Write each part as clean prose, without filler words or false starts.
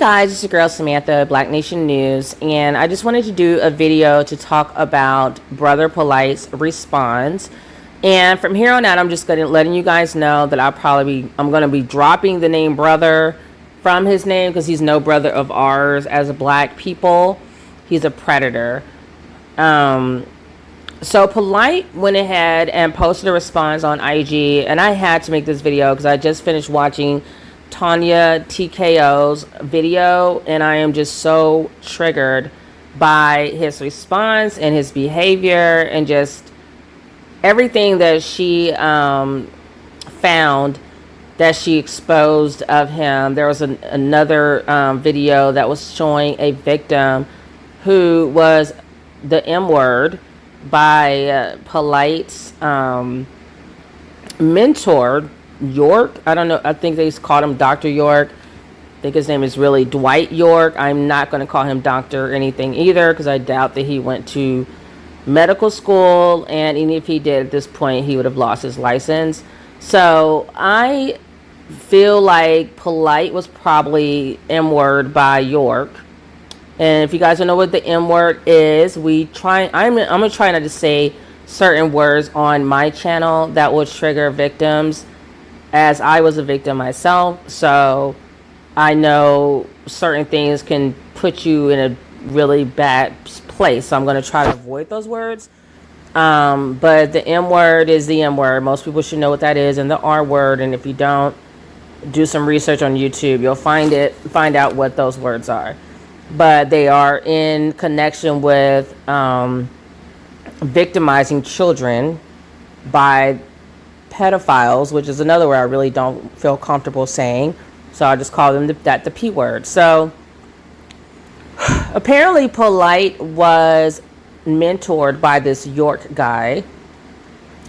guys, it's your girl Samantha, Black Nation News, and I just wanted to do a video to talk about Brother Polight's response. And from here on out, I'm just letting you guys know that I'm going to be dropping the name brother from his name because he's no brother of ours as Black people. He's a predator. So Polight went ahead and posted a response on IG, and I had to make this video because I just finished watching Tanya TKO's video, and I am just so triggered by his response and his behavior and just everything that she found that she exposed of him. There was another video that was showing a victim who was the M word by Polight's mentor, York. I don't know. I think they called him Dr. York. I think his name is really Dwight York. I'm not going to call him doctor or anything either because I doubt that he went to medical school. And even if he did at this point, he would have lost his license. So I feel like Polight was probably M-word by York. And if you guys don't know what the M word is, I'm going to try not to say certain words on my channel that will trigger victims, as I was a victim myself. So I know certain things can put you in a really bad place. So I'm going to try to avoid those words. But the M word is the M word. Most people should know what that is. And the R word. And if you don't, do some research on YouTube. You'll find out what those words are. But they are in connection with victimizing children by pedophiles, which is another word I really don't feel comfortable saying. So I just call them the P word. So apparently Polight was mentored by this York guy.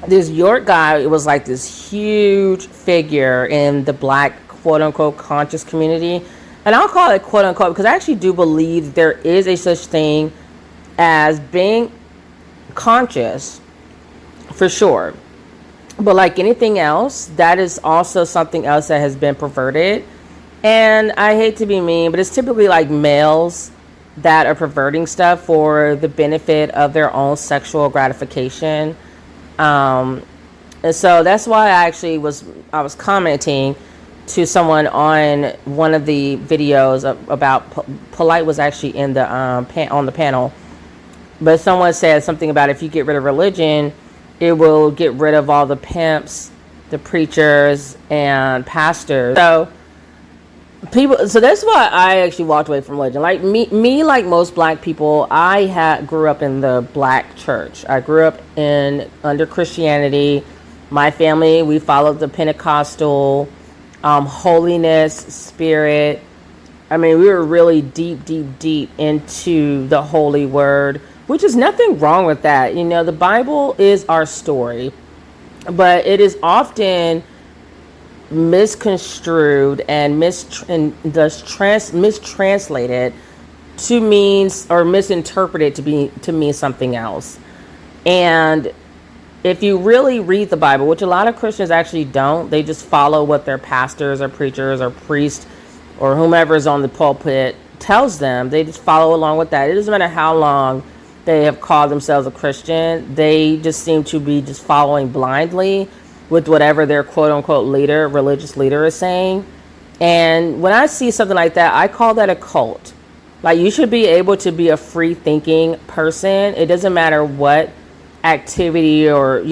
This York guy was like this huge figure in the Black quote-unquote conscious community. And I'll call it quote unquote because I actually do believe there is a such thing as being conscious, for sure. But like anything else, that is also something else that has been perverted. And I hate to be mean, but it's typically like males that are perverting stuff for the benefit of their own sexual gratification. And so that's why I was commenting to someone on one of the videos about Polight was actually in the on the panel, but someone said something about if you get rid of religion, it will get rid of all the pimps, the preachers, and pastors. So that's why I actually walked away from religion. Like me, like most Black people, I grew up in the Black church. I grew up under Christianity. My family, we followed the Pentecostal holiness, spirit. I mean, we were really deep into the holy word, which is nothing wrong with that. You know, the Bible is our story, but it is often misconstrued and mistranslated to means, or misinterpreted to mean something else. And if you really read the Bible, which a lot of Christians actually don't, they just follow what their pastors or preachers or priests or whomever is on the pulpit tells them. They just follow along with that. It doesn't matter how long they have called themselves a Christian. They just seem to be just following blindly with whatever their quote-unquote religious leader is saying. And when I see something like that, I call that a cult. Like, you should be able to be a free-thinking person. It doesn't matter what activity or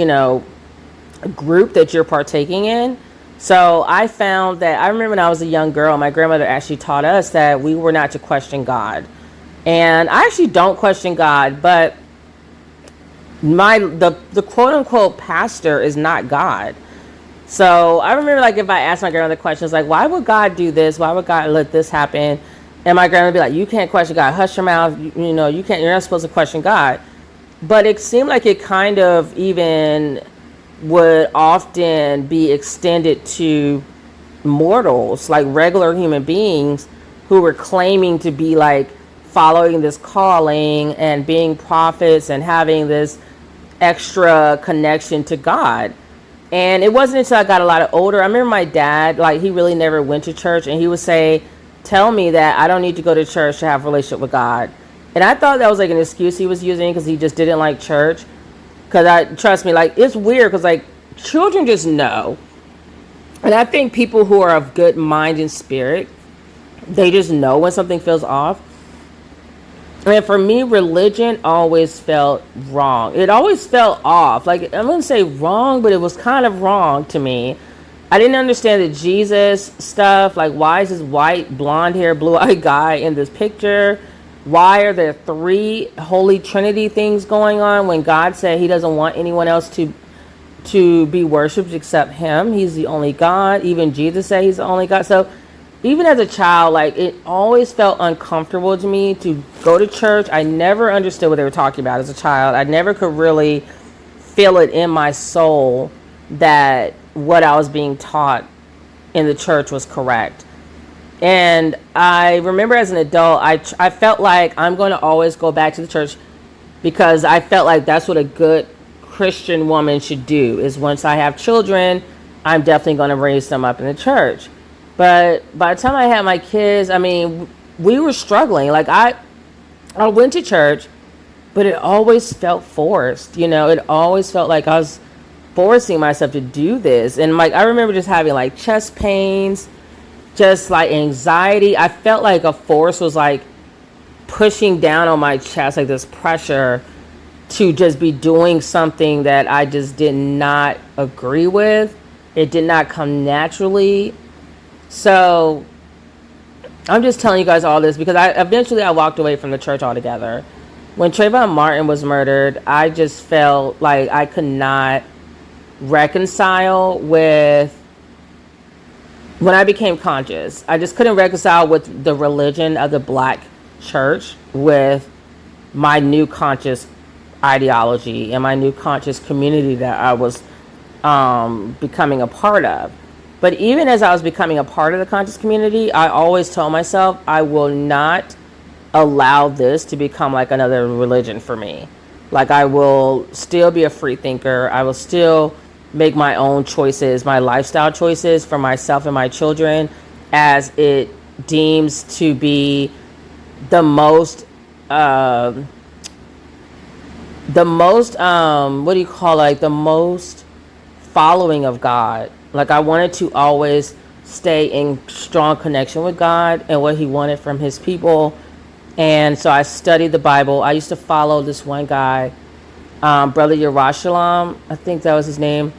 group that you're partaking in. So I found that, I remember when I was a young girl, my grandmother actually taught us that we were not to question God. And I actually don't question God, but the quote unquote pastor is not God. So I remember, like, if I asked my grandmother questions like, why would God do this? Why would God let this happen? And my grandmother would be like, you can't question God. Hush your mouth. You're not supposed to question God. But it seemed like it kind of even would often be extended to mortals, like regular human beings who were claiming to be like following this calling and being prophets and having this extra connection to God. And it wasn't until I got a lot older. I remember my dad, like, he really never went to church, and he would say tell me that I don't need to go to church to have a relationship with God. And I thought that was like an excuse he was using because he just didn't like church. Because trust me, like, it's weird because, like, children just know. And I think people who are of good mind and spirit, they just know when something feels off. And for me, religion always felt wrong. It always felt off. Like, I wouldn't say wrong, but it was kind of wrong to me. I didn't understand the Jesus stuff. Like, why is this white, blonde hair, blue-eyed guy in this picture? Why are there 3 Holy Trinity things going on when God said he doesn't want anyone else to be worshipped except him? He's the only God. Even Jesus said he's the only God. So even as a child, like, it always felt uncomfortable to me to go to church. I never understood what they were talking about as a child. I never could really feel it in my soul that what I was being taught in the church was correct. And I remember as an adult, I felt like I'm going to always go back to the church because I felt like that's what a good Christian woman should do, is once I have children, I'm definitely going to raise them up in the church. But by the time I had my kids, I mean, we were struggling. Like, I went to church, but it always felt forced. You know, it always felt like I was forcing myself to do this. And, like, I remember just having, like, chest pains, just, like, anxiety. I felt like a force was, like, pushing down on my chest, like this pressure to just be doing something that I just did not agree with. It did not come naturally. So I'm just telling you guys all this because eventually I walked away from the church altogether. When Trayvon Martin was murdered, I just felt like I could not reconcile with, when I became conscious, I just couldn't reconcile with the religion of the black church with my new conscious ideology and my new conscious community that I was becoming a part of. But even as I was becoming a part of the conscious community, I always told myself I will not allow this to become like another religion for me. Like, I will still be a free thinker. I will still make my own choices, my lifestyle choices for myself and my children as it deems to be the most what do you call it? Like, the most following of God. Like, I wanted to always stay in strong connection with God and what he wanted from his people. And so I studied the Bible. I used to follow this one guy, Brother Yerushalayim, I think that was his name.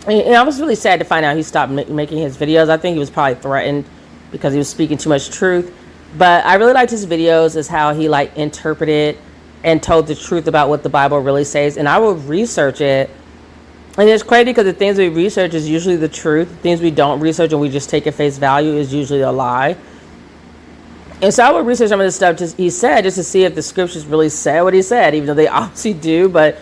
And I was really sad to find out he stopped making his videos. I think he was probably threatened because he was speaking too much truth. But I really liked his videos, as how he, like, interpreted and told the truth about what the Bible really says. And I would research it. And it's crazy because the things we research is usually the truth. Things we don't research and we just take at face value is usually a lie. And so I would research some of the stuff he said just to see if the scriptures really said what he said, even though they obviously do. But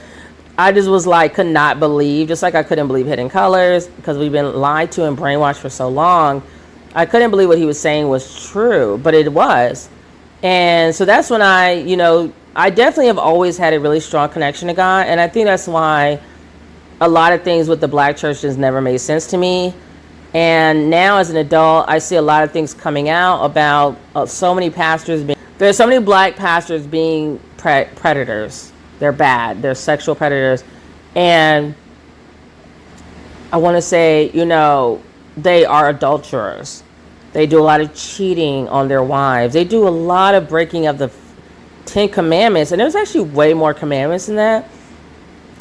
I just was like, could not believe, just like I couldn't believe Hidden Colors because we've been lied to and brainwashed for so long. I couldn't believe what he was saying was true, but it was. And so that's when I definitely have always had a really strong connection to God. And I think that's why a lot of things with the black church just never made sense to me. And now as an adult, I see a lot of things coming out about so many pastors there's so many black pastors being predators. They're bad. They're sexual predators. And I want to say, they are adulterers. They do a lot of cheating on their wives. They do a lot of breaking of the 10 commandments. And there's actually way more commandments than that.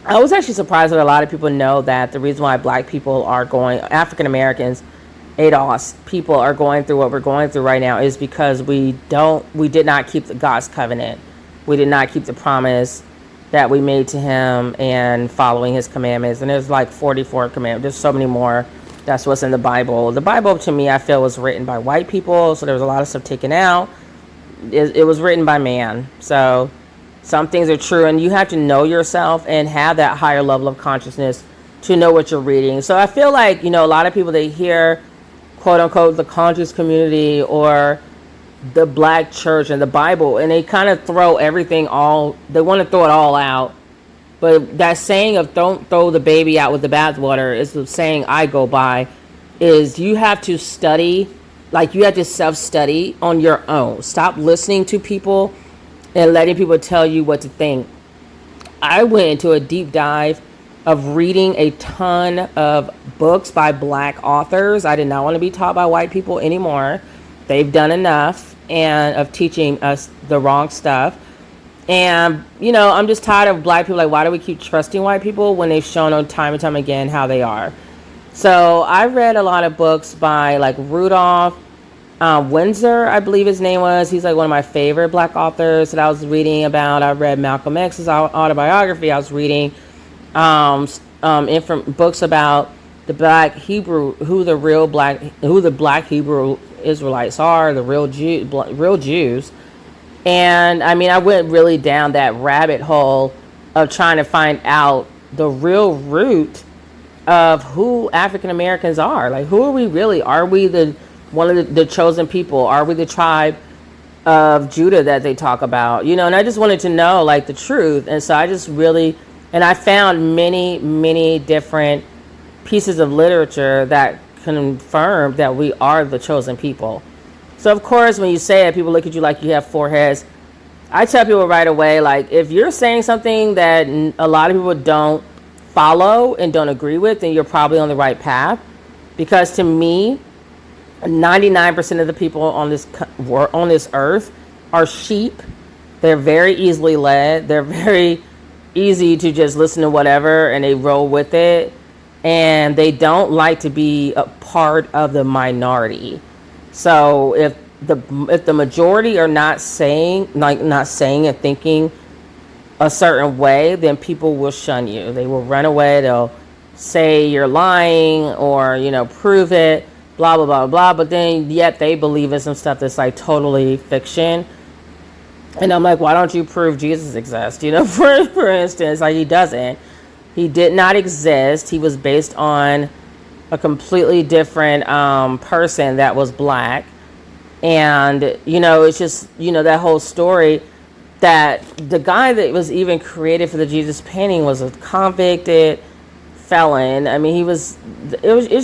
I was actually surprised that a lot of people know that the reason why black people are African Americans, ADOS people are going through what we're going through right now is because we did not keep God's covenant. We did not keep the promise that we made to him and following his commandments. And there's like 44 commandments. There's so many more. That's what's in the Bible. The Bible, to me, I feel was written by white people. So there was a lot of stuff taken out. It was written by man. So some things are true, and you have to know yourself and have that higher level of consciousness to know what you're reading. So I feel like, a lot of people, they hear, quote unquote, the conscious community or the black church and the Bible, and they kind of throw everything they want to throw it all out. But that saying of don't throw the baby out with the bathwater is the saying I go by, is you have to study Like, you have to self-study on your own. Stop listening to people and letting people tell you what to think. I went into a deep dive of reading a ton of books by black authors. I did not want to be taught by white people anymore. They've done enough and of teaching us the wrong stuff. And, I'm just tired of black people. Like, why do we keep trusting white people when they've shown on time and time again how they are? So I read a lot of books by like Rudolph Windsor, I believe his name was. He's like one of my favorite black authors that I was reading about. I read Malcolm X's autobiography. I was reading books about the black Hebrew, who the black Hebrew Israelites are, the real Jews. And I mean, I went really down that rabbit hole of trying to find out the real root of who African Americans are. Like, who are we really? Are we one of the chosen people? Are we the tribe of Judah that they talk about? And I just wanted to know like the truth. And so I found many, many different pieces of literature that confirm that we are the chosen people. So of course, when you say it, people look at you like you have four heads. I tell people right away, like, if you're saying something that a lot of people don't follow and don't agree with, then you're probably on the right path. Because to me, 99% of the people on this earth are sheep. They're very easily led. They're very easy to just listen to whatever and they roll with it. And they don't like to be a part of the minority. So if the majority are not saying and thinking a certain way, then people will shun you. They will run away. They'll say you're lying or, prove it, blah, blah, blah, blah. But then yet they believe in some stuff that's like totally fiction. And I'm like, why don't you prove Jesus exists? For instance, like, he doesn't. He did not exist. He was based on a completely different person that was black. And, it's just, that whole story that the guy that was even created for the Jesus painting was a convicted felon. I mean, it's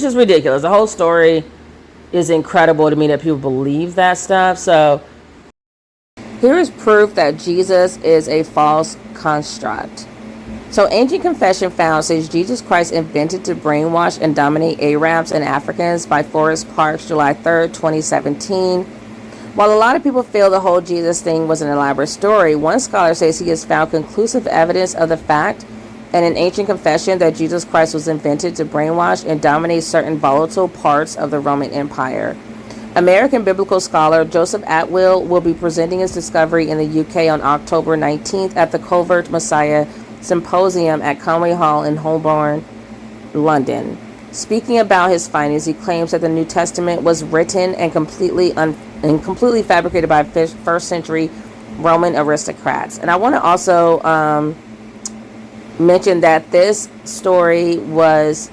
just ridiculous. The whole story is incredible to me that people believe that stuff. So here is proof that Jesus is a false construct. So Ancient Confession found says Jesus Christ invented to brainwash and dominate Arabs and Africans by Forest Parks, July 3rd, 2017. While a lot of people feel the whole Jesus thing was an elaborate story, one scholar says he has found conclusive evidence of the fact and an Ancient Confession that Jesus Christ was invented to brainwash and dominate certain volatile parts of the Roman Empire. American biblical scholar Joseph Atwill will be presenting his discovery in the UK on October 19th at the Covert Messiah Symposium at Conway Hall in Holborn, London. Speaking about his findings, he claims that the New Testament was written and completely fabricated by first century Roman aristocrats. And I want to also mention that this story was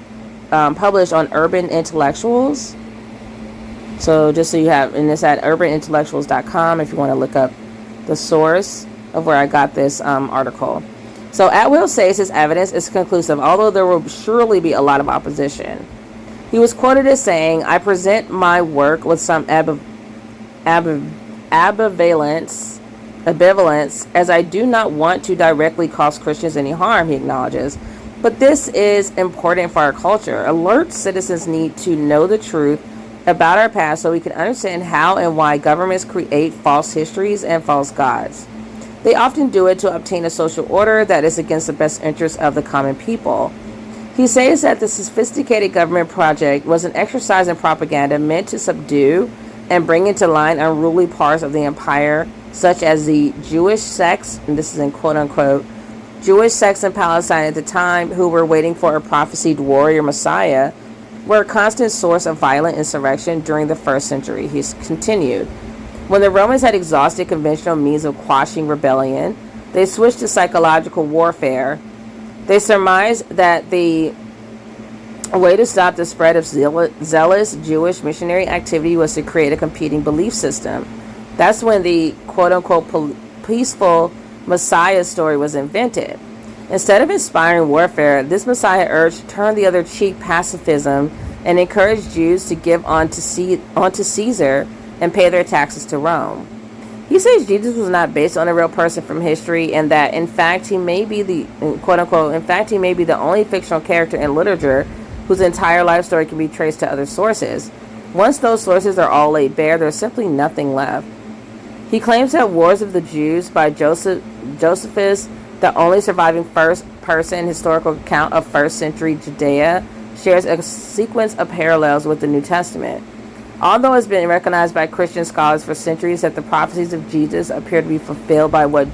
published on Urban Intellectuals. So just so you have, and it's at urbanintellectuals.com if you want to look up the source of where I got this article. So Atwill says his evidence is conclusive, although there will surely be a lot of opposition. He was quoted as saying, "I present my work with some ambivalence, as I do not want to directly cause Christians any harm," he acknowledges. But this is important for our culture. Alert citizens need to know the truth about our past so we can understand how and why governments create false histories and false gods. They often do it to obtain a social order that is against the best interests of the common people. He says that the sophisticated government project was an exercise in propaganda meant to subdue and bring into line unruly parts of the empire, such as the Jewish sects, and this is in quote-unquote, Jewish sects in Palestine at the time, who were waiting for a prophesied warrior Messiah, were a constant source of violent insurrection during the first century. He's continued. When the Romans had exhausted conventional means of quashing rebellion, they switched to psychological warfare. They surmised that the way to stop the spread of zealous Jewish missionary activity was to create a competing belief system. That's when the quote-unquote peaceful Messiah story was invented. Instead of inspiring warfare, this Messiah urged turn the other cheek pacifism and encouraged Jews to give onto Caesar and pay their taxes to Rome. He says Jesus was not based on a real person from history, and that in fact he may be the quote unquote, in fact he may be the only fictional character in literature whose entire life story can be traced to other sources. Once those sources are all laid bare, there's simply nothing left. He claims that Wars of the Jews by Josephus, the only surviving first-person historical account of first-century Judea, shares a sequence of parallels with the New Testament. Although it's been recognized by Christian scholars for centuries that the prophecies of Jesus appear to be fulfilled by what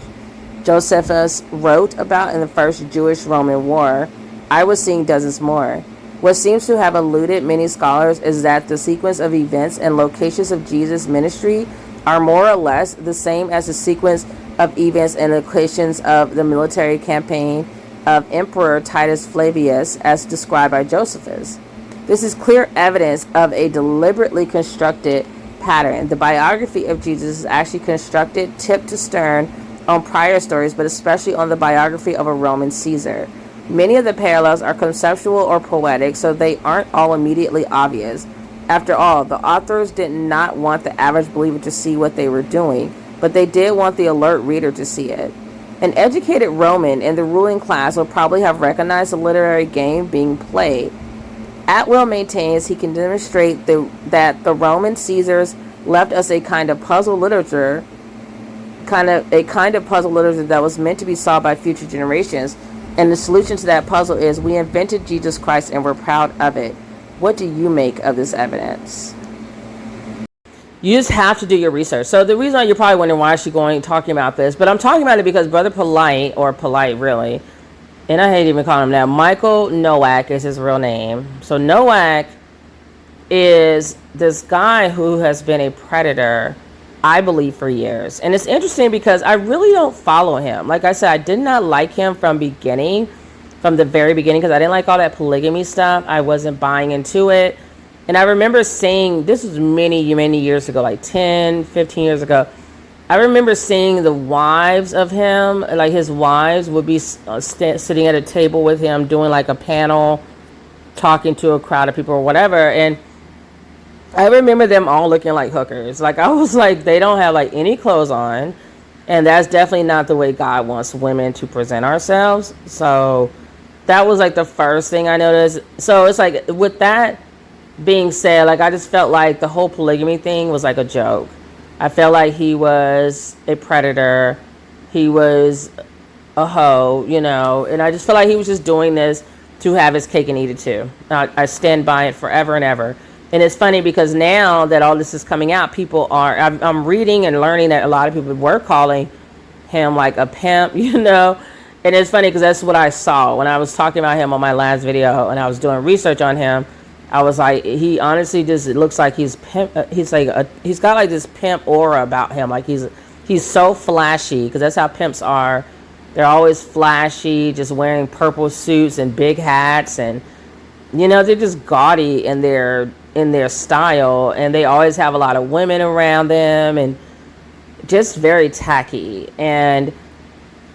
Josephus wrote about in the First Jewish-Roman War, I was seeing dozens more. What seems to have eluded many scholars is that the sequence of events and locations of Jesus' ministry are more or less the same as the sequence of events and locations of the military campaign of Emperor Titus Flavius as described by Josephus. This is clear evidence of a deliberately constructed pattern. The biography of Jesus is actually constructed tip to stern on prior stories, but especially on the biography of a Roman Caesar. Many of the parallels are conceptual or poetic, so they aren't all immediately obvious. After all, the authors did not want the average believer to see what they were doing, but they did want the alert reader to see it. An educated Roman in the ruling class would probably have recognized the literary game being played. Atwill maintains he can demonstrate that the Roman Caesars left us a kind of puzzle literature that was meant to be solved by future generations. And the solution to that puzzle is we invented Jesus Christ and we're proud of it. What do you make of this evidence? You just have to do your research. So the reason you're probably wondering why is she talking about this, but I'm talking about it because Brother Polight, or Polight really, and I hate even calling him that, Michael Nuwaupian is his real name. So Nuwaupian is this guy who has been a predator, I believe, for years. And it's interesting because I really don't follow him. Like I said, I did not like him from the very beginning, because I didn't like all that polygamy stuff. I wasn't buying into it. And I remember seeing, this was many, many years ago, like 10, 15 years ago. I remember seeing the wives of him, like his wives would be sitting at a table with him doing like a panel, talking to a crowd of people or whatever. And I remember them all looking like hookers. Like, I was like, they don't have like any clothes on. And that's definitely not the way God wants women to present ourselves. So that was like the first thing I noticed. So it's like, with that being said, like, I just felt like the whole polygamy thing was like a joke. I felt like he was a predator. He was a hoe, and I just felt like he was just doing this to have his cake and eat it too. I stand by it forever and ever. And it's funny because now that all this is coming out, I'm reading and learning that a lot of people were calling him like a pimp, And it's funny because that's what I saw when I was talking about him on my last video and I was doing research on him. I was like, he honestly just, it looks like he's pimp. He's got like this pimp aura about him. Like he's so flashy, because that's how pimps are. They're always flashy, just wearing purple suits and big hats, and they're just gaudy in their style, and they always have a lot of women around them, and just very tacky. And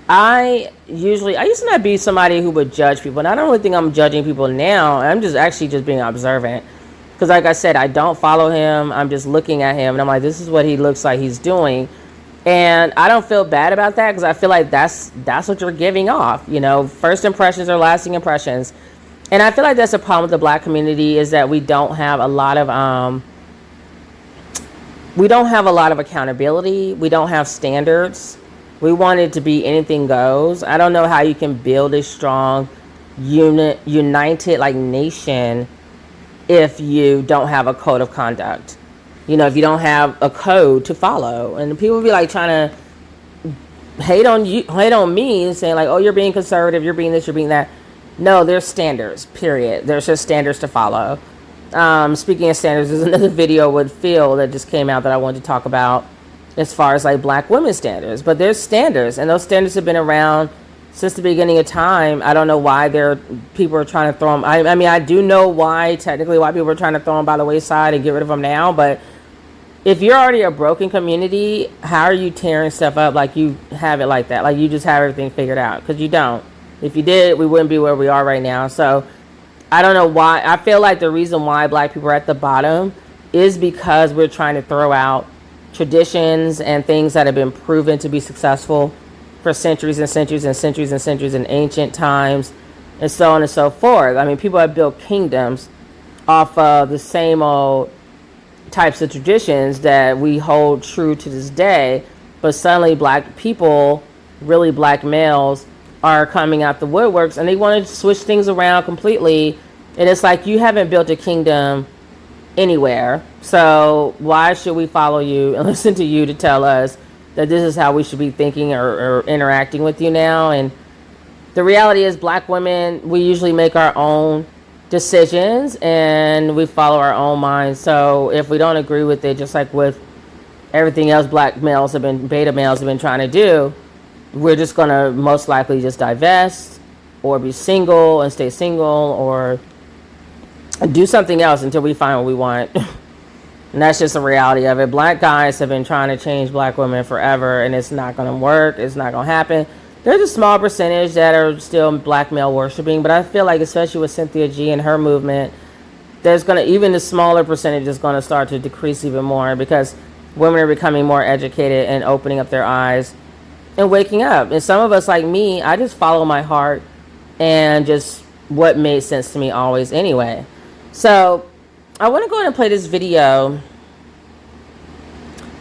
I used to not be somebody who would judge people, and I don't really think I'm judging people now. I'm just being observant, because like I said, I don't follow him. I'm just looking at him and I'm like, this is what he looks like he's doing, and I don't feel bad about that, because I feel like that's what you're giving off. First impressions are lasting impressions, and I feel like that's a problem with the Black community, is that we don't have a lot of accountability. We don't have standards. We want it to be anything goes. I don't know how you can build a strong, united like nation if you don't have a code of conduct. If you don't have a code to follow. And people be like trying to hate on me and saying like, oh, you're being conservative, you're being this, you're being that. No, there's standards, period. There's just standards to follow. Speaking of standards, there's another video with Phil that just came out that I wanted to talk about, as far as like Black women's standards. But there's standards, and those standards have been around since the beginning of time. I don't know why people are trying to throw them. I mean, I do know why people are trying to throw them by the wayside and get rid of them now. But if you're already a broken community, how are you tearing stuff up like you have it like that? Like you just have everything figured out, because you don't. If you did, we wouldn't be where we are right now. So I don't know why. I feel like the reason why black people are at the bottom is because we're trying to throw out traditions and things that have been proven to be successful for centuries and centuries and centuries and centuries in ancient times, and so on and so forth. I mean, people have built kingdoms off of the same old types of traditions that we hold true to this day, but suddenly black people, really black males, are coming out the woodworks and they want to switch things around completely. And it's like, you haven't built a kingdom anywhere, so why should we follow you and listen to you to tell us that this is how we should be thinking or interacting with you now? And the reality is, black women, we usually make our own decisions and we follow our own minds. So if we don't agree with it, just like with everything else black males have been, beta males have been trying to do, we're just going to most likely just divest or be single and stay single, or do something else until we find what we want. And that's just the reality of it. Black guys have been trying to change black women forever, and it's not going to work. It's not going to happen. There's a small percentage that are still black male worshiping, but I feel like, especially with Cynthia G and her movement, there's going to, even the smaller percentage is going to start to decrease even more, because women are becoming more educated and opening up their eyes and waking up. And some of us, like me, I just follow my heart and just what made sense to me always anyway. So I want to go ahead and play this video.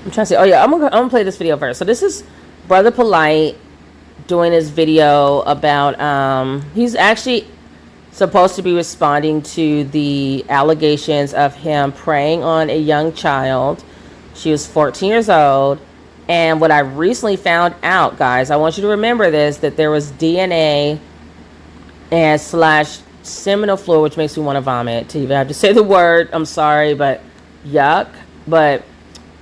I'm trying to say, oh yeah, I'm gonna play this video first. So this is Brother Polight doing this video about, he's actually supposed to be responding to the allegations of him preying on a young child. She was 14 years old. And what I recently found out, guys, I want you to remember this, that there was DNA and / seminal fluid, which makes me want to vomit to even have to say the word. I'm sorry, but yuck. But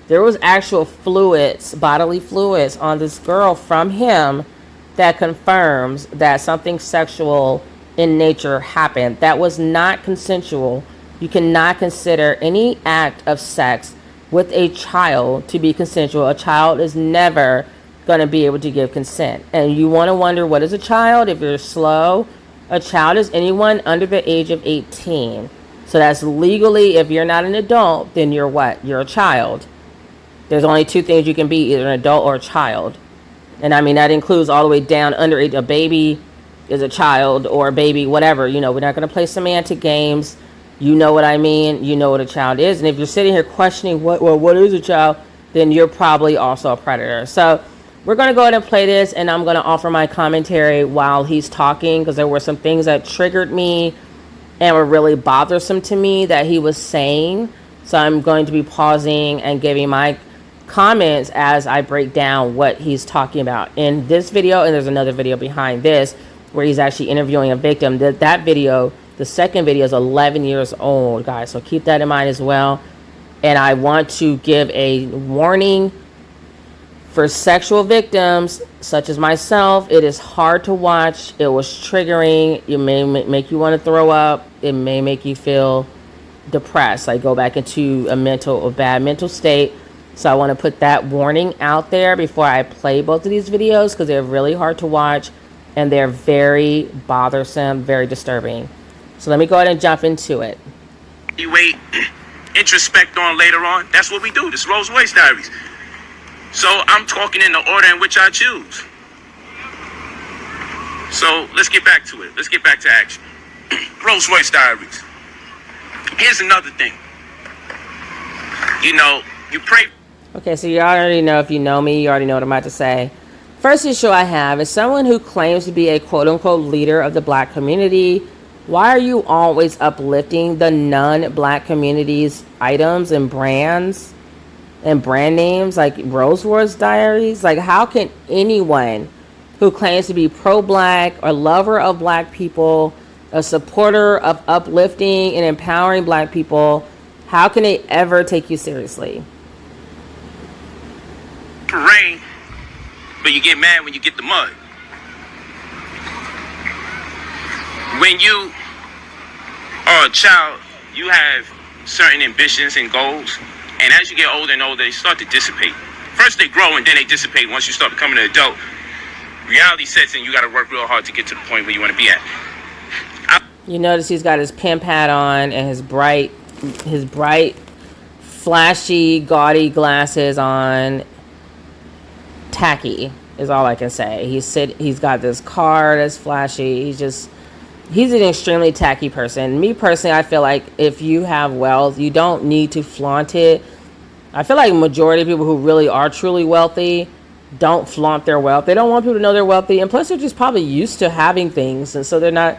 there was actual fluids, bodily fluids on this girl from him that confirms that something sexual in nature happened. That was not consensual. You cannot consider any act of sex with a child to be consensual. A child is never going to be able to give consent. And you want to wonder, what is a child? If you're slow, a child is anyone under the age of 18. So that's legally, if you're not an adult, then you're what? You're a child. There's only two things you can be, either an adult or a child. And I mean, that includes all the way down under age. A baby is a child, or a baby, whatever. You know, we're not going to play semantic games. You know what I mean? You know what a child is. And if you're sitting here questioning what is a child, then you're probably also a predator. So we're going to go ahead and play this, and I'm going to offer my commentary while he's talking, because there were some things that triggered me and were really bothersome to me that he was saying. So I'm going to be pausing and giving my comments as I break down what he's talking about in this video. And there's another video behind this where he's actually interviewing a victim. That video, the second video, is 11 years old, guys. So keep that in mind as well. And I want to give a warning for sexual victims such as myself. It is hard to watch. It was triggering. It may make you want to throw up. It may make you feel depressed, like go back into a bad mental state. So I want to put that warning out there before I play both of these videos, because they're really hard to watch and they're very bothersome, very disturbing. So let me go ahead and jump into it. You wait, introspect on later on. That's what we do. This Rolls Royce Diaries. So I'm talking in the order in which I choose. So let's get back to it. Let's get back to action. Rolls Royce Diaries. Here's another thing. You know, you pray. Okay, so you already know, if you know me, you already know what I'm about to say. First issue I have is someone who claims to be a quote-unquote leader of the black community. Why are you always uplifting the non-black community's items and brands and brand names like Rolls Royce Diaries? Like, how can anyone who claims to be pro-black or lover of black people, a supporter of uplifting and empowering black people, how can they ever take you seriously? Rain, but you get mad when you get the mud. When you are a child, you have certain ambitions and goals, and as you get older and older, they start to dissipate. First they grow and then they dissipate. Once you start becoming an adult, reality sets in. You got to work real hard to get to the point where you want to be at. You notice he's got his pimp hat on and his bright, flashy, gaudy glasses on. Tacky is all I can say. He's got this car that's flashy. He's an extremely tacky person. Me personally, I feel like if you have wealth, you don't need to flaunt it. I feel like majority of people who really are truly wealthy don't flaunt their wealth. They don't want people to know they're wealthy, and plus they're just probably used to having things, and so they're not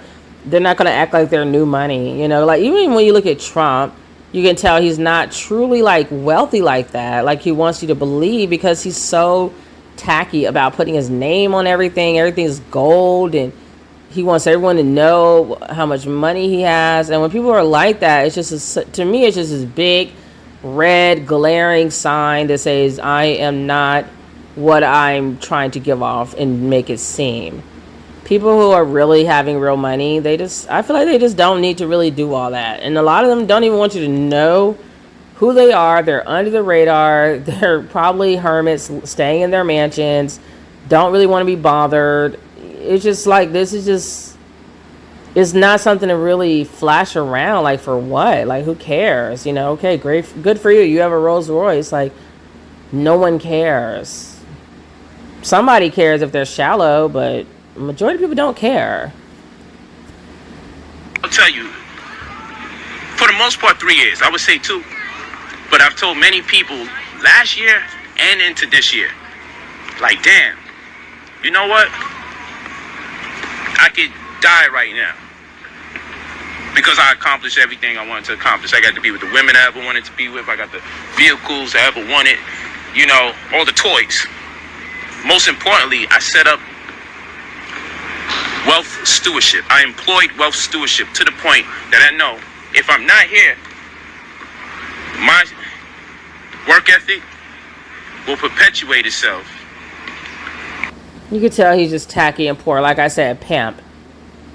going to act like they're new money. You know, like even when you look at Trump, you can tell he's not truly like wealthy like that. Like he wants you to believe because he's so tacky about putting his name on everything. Everything's gold, and he wants everyone to know how much money he has. And when people are like that, it's just to me, it's just this big, red, glaring sign that says I am not what I'm trying to give off and make it seem. People who are really having real money, I feel like they just don't need to really do all that. And a lot of them don't even want you to know who they are. They're under the radar. They're probably hermits staying in their mansions, don't really want to be bothered. It's just like, it's not something to really flash around. Like, for what? Like, who cares? You know, okay, great, good for you. You have a Rolls Royce. Like, no one cares. Somebody cares if they're shallow, but majority of people don't care. I'll tell you, for the most part, 3 years. I would say 2. But I've told many people last year and into this year, like, damn, you know what? I could die right now because I accomplished everything I wanted to accomplish. I got to be with the women I ever wanted to be with. I got the vehicles I ever wanted, you know, all the toys. Most importantly, I set up wealth stewardship. I employed wealth stewardship to the point that I know if I'm not here, my work ethic will perpetuate itself. You can tell he's just tacky and poor. Like I said, pimp.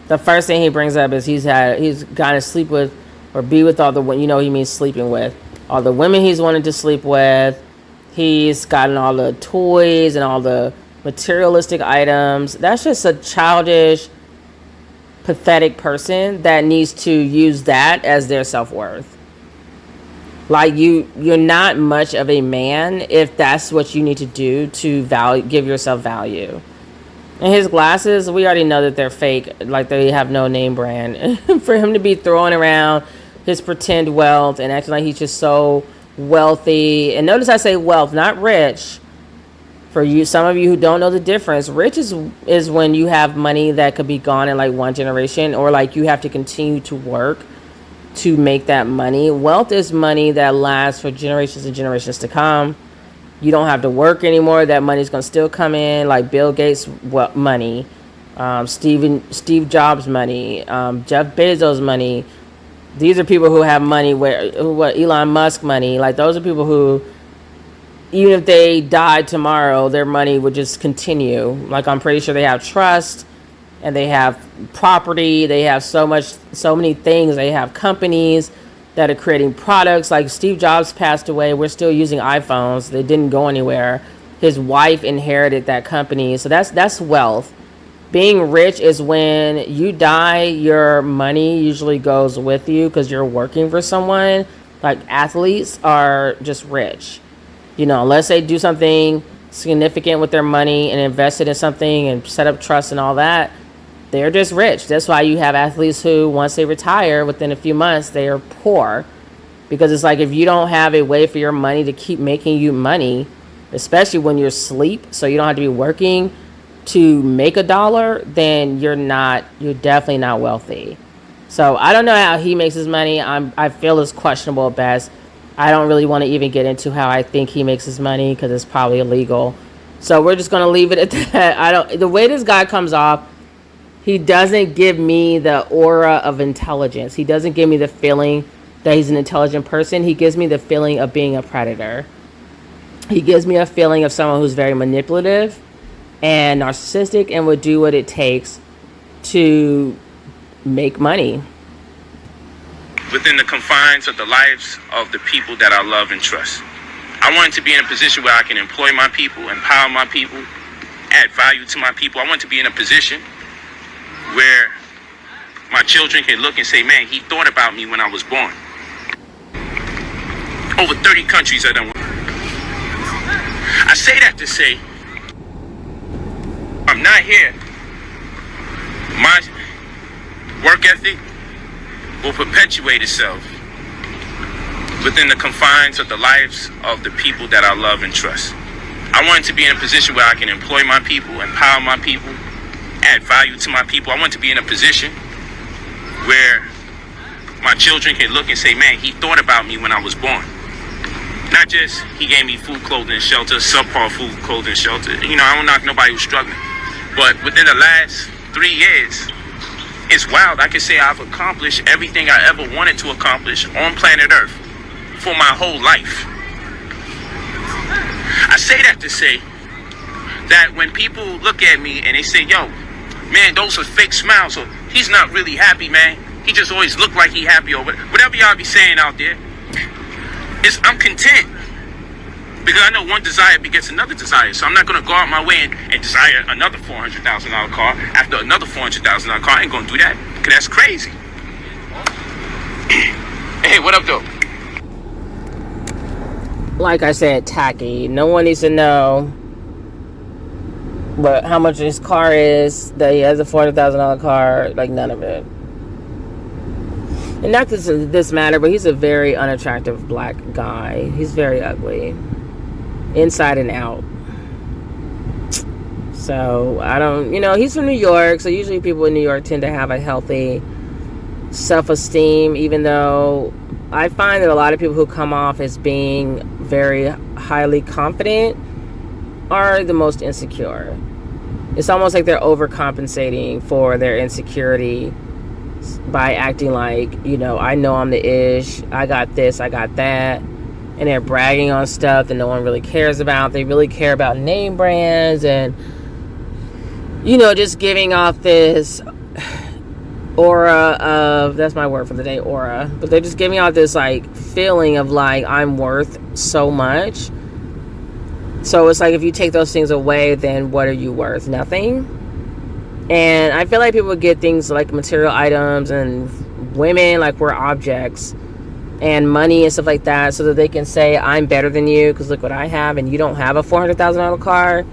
The first thing he brings up is he's got to sleep with or be with all the, you know, he means sleeping with all the women he's wanted to sleep with. He's gotten all the toys and all the materialistic items. That's just a childish, pathetic person that needs to use that as their self-worth. Like, you're not much of a man if that's what you need to do to give yourself value. And his glasses, we already know that they're fake, like they have no name brand. For him to be throwing around his pretend wealth and acting like he's just so wealthy. And notice I say wealth, not rich. For you, some of you who don't know the difference, rich is when you have money that could be gone in like one generation, or like you have to continue to work to make that money. Wealth is money that lasts for generations and generations to come. You don't have to work anymore. That money's going to still come in, like Bill Gates' money, Steve Jobs' money, Jeff Bezos' money. These are people who have money, Elon Musk money. Like, those are people who, even if they died tomorrow, their money would just continue. Like, I'm pretty sure they have trust and they have property. They have so many things. They have companies that are creating products. Like, Steve Jobs passed away. We're still using iPhones. They didn't go anywhere. His wife inherited that company. So that's wealth. Being rich is when you die, your money usually goes with you because you're working for someone. Like, athletes are just rich. You know, unless they do something significant with their money and invest it in something and set up trust and all that, they're just rich. That's why you have athletes who, once they retire, within a few months, they are poor. Because it's like, if you don't have a way for your money to keep making you money, especially when you're asleep, so you don't have to be working to make a dollar, then you're definitely not wealthy. So I don't know how he makes his money. I feel it's questionable at best. I don't really want to even get into how I think he makes his money because it's probably illegal. So we're just going to leave it at that. The way this guy comes off, he doesn't give me the aura of intelligence. He doesn't give me the feeling that he's an intelligent person. He gives me the feeling of being a predator. He gives me a feeling of someone who's very manipulative and narcissistic and would do what it takes to make money. Within the confines of the lives of the people that I love and trust. I wanted to be in a position where I can employ my people, empower my people, add value to my people. I want to be in a position where my children can look and say, man, he thought about me when I was born. Over 30 countries I done went. I say that to say, I'm not here. My work ethic will perpetuate itself within the confines of the lives of the people that I love and trust. I want to be in a position where I can employ my people, empower my people, add value to my people. I want to be in a position where my children can look and say, man, he thought about me when I was born. Not just he gave me food, clothing, and shelter, subpar food, clothing, and shelter. You know, I don't knock nobody who's struggling. But within the last 3 years, it's wild. I can say I've accomplished everything I ever wanted to accomplish on planet Earth for my whole life. I say that to say that when people look at me and they say, yo, man, those are fake smiles, so he's not really happy, man. He just always look like he happy, or whatever y'all be saying out there. I'm content. Because I know one desire begets another desire. So I'm not going to go out my way and desire another $400,000 car after another $400,000 car. I ain't going to do that. Because that's crazy. Hey, what up, though? Like I said, tacky. No one needs to know but how much his car is, that he has a $400,000 car. Like, none of it. And not this matter, but he's a very unattractive black guy. He's very ugly. Inside and out. So, I don't, he's from New York. So, usually people in New York tend to have a healthy self-esteem. Even though I find that a lot of people who come off as being very highly confident are the most insecure. It's almost like they're overcompensating for their insecurity by acting like, I know I'm the ish, I got this, I got that, and they're bragging on stuff that no one really cares about. They really care about name brands and, just giving off this aura of, that's my word for the day, aura, but they're just giving off this, like, feeling of, like, I'm worth so much. So it's like, if you take those things away, then what are you worth? Nothing. And I feel like people get things like material items and women like we're objects and money and stuff like that so that they can say, I'm better than you because look what I have and you don't have a $400,000 car.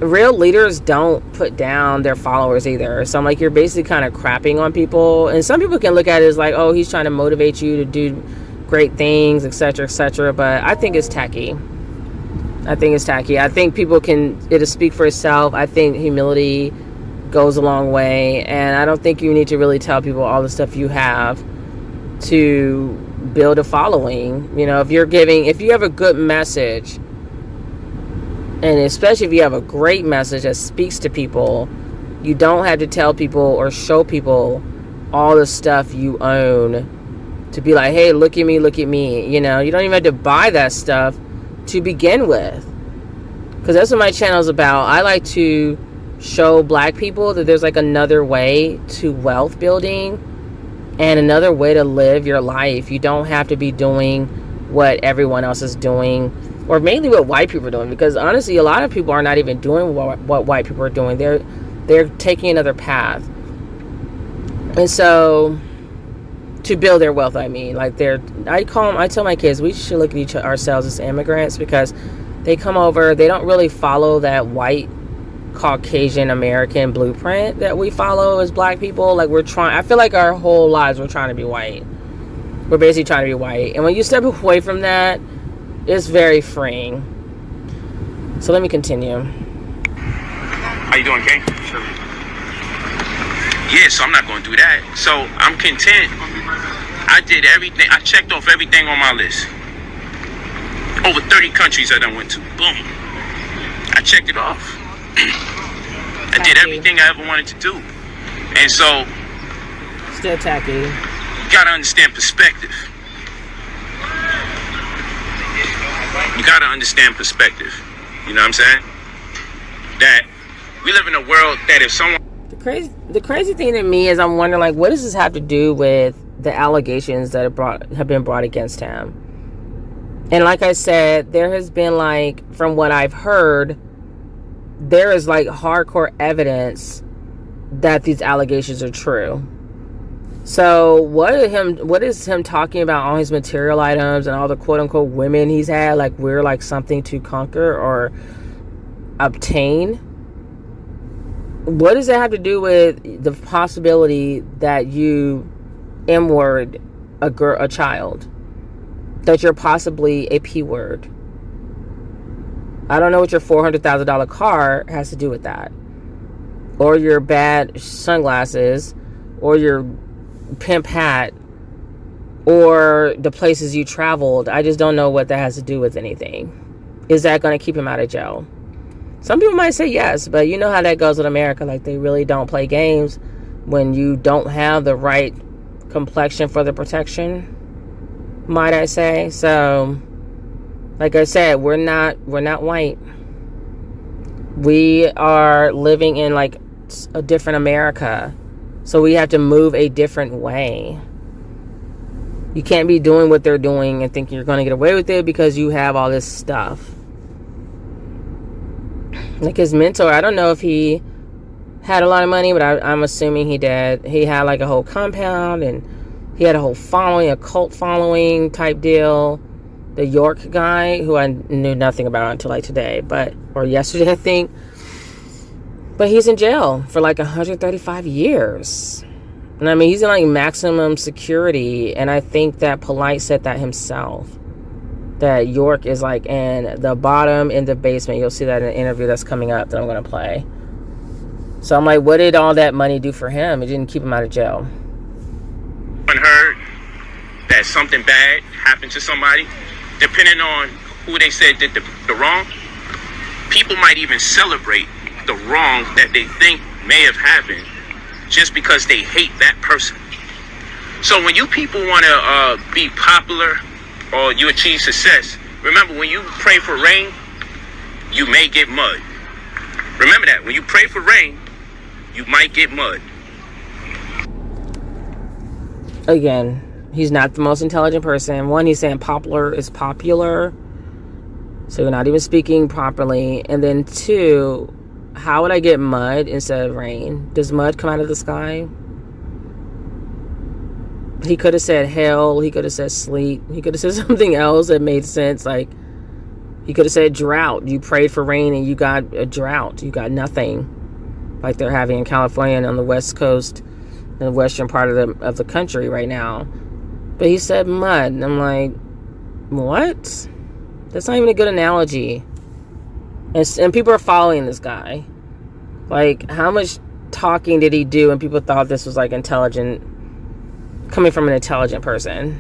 Real leaders don't put down their followers either. So I'm like, you're basically kind of crapping on people. And some people can look at it as like, oh, he's trying to motivate you to do great things, etc., etc. But I think it's tacky. I think people it'll speak for itself. I think humility goes a long way, and I don't think you need to really tell people all the stuff you have to build a following. If you have a good message, and especially if you have a great message that speaks to people, you don't have to tell people or show people all the stuff you own to be like, hey, look at me. You don't even have to buy that stuff to begin with, because that's what my channel is about. I like to show black people that there's like another way to wealth building and another way to live your life. You don't have to be doing what everyone else is doing, or mainly what white people are doing, because honestly a lot of people are not even doing what white people are doing. They're taking another path. And so to build their wealth, I tell my kids we should look at ourselves as immigrants, because they come over, they don't really follow that white Caucasian American blueprint that we follow as black people. Like, I feel like our whole lives we're trying to be white. We're basically trying to be white. And when you step away from that, it's very freeing. So let me continue. How you doing, Kay? Sure. Yeah, so I'm not going to do that. So I'm content. I did everything. I checked off everything on my list. Over 30 countries I done went to. Boom. I checked it off. I did everything I ever wanted to do. And so, still tacky. You gotta understand perspective. You know what I'm saying? That we live in a world that if someone... The crazy thing to me is I'm wondering, like, what does this have to do with the allegations that have been brought against him? And like I said, there has been, like, from what I've heard, there is like hardcore evidence that these allegations are true. So what is him talking about all his material items and all the quote unquote women he's had, like we're like something to conquer or obtain? What does that have to do with the possibility that you M-word a child? That you're possibly a P-word? I don't know what your $400,000 car has to do with that. Or your bad sunglasses, or your pimp hat, or the places you traveled. I just don't know what that has to do with anything. Is that going to keep him out of jail? Some people might say yes, but you know how that goes with America. Like, they really don't play games when you don't have the right complexion for the protection, might I say. So, like I said, we're not white. We are living in like a different America. So we have to move a different way. You can't be doing what they're doing and think you're going to get away with it because you have all this stuff. Like his mentor, I don't know if he had a lot of money, but I'm assuming he did. He had like a whole compound and he had a whole following, a cult following type deal. The York guy, who I knew nothing about until like today, or yesterday, I think. But he's in jail for like 135 years. And I mean, he's in like maximum security. And I think that Polight said that himself. That York is like in the bottom, in the basement. You'll see that in an interview that's coming up that I'm going to play. So I'm like, what did all that money do for him? It didn't keep him out of jail. Heard that something bad happened to somebody, depending on who they said did the wrong, people might even celebrate the wrong that they think may have happened just because they hate that person. So when you people want to be popular or you achieve success, remember, when you pray for rain, you may get mud. Remember that. When you pray for rain, you might get mud. Again, he's not the most intelligent person. One, he's saying popular is popular. So you're not even speaking properly. And then two, how would I get mud instead of rain? Does mud come out of the sky? He could have said hell. He could have said sleet. He could have said something else that made sense. Like, he could have said drought. You prayed for rain and you got a drought. You got nothing. Like they're having in California and on the West Coast, in the western part of the country right now. But he said mud. And I'm like, what? That's not even a good analogy. And people are following this guy. Like, how much talking did he do and people thought this was like intelligent, coming from an intelligent person?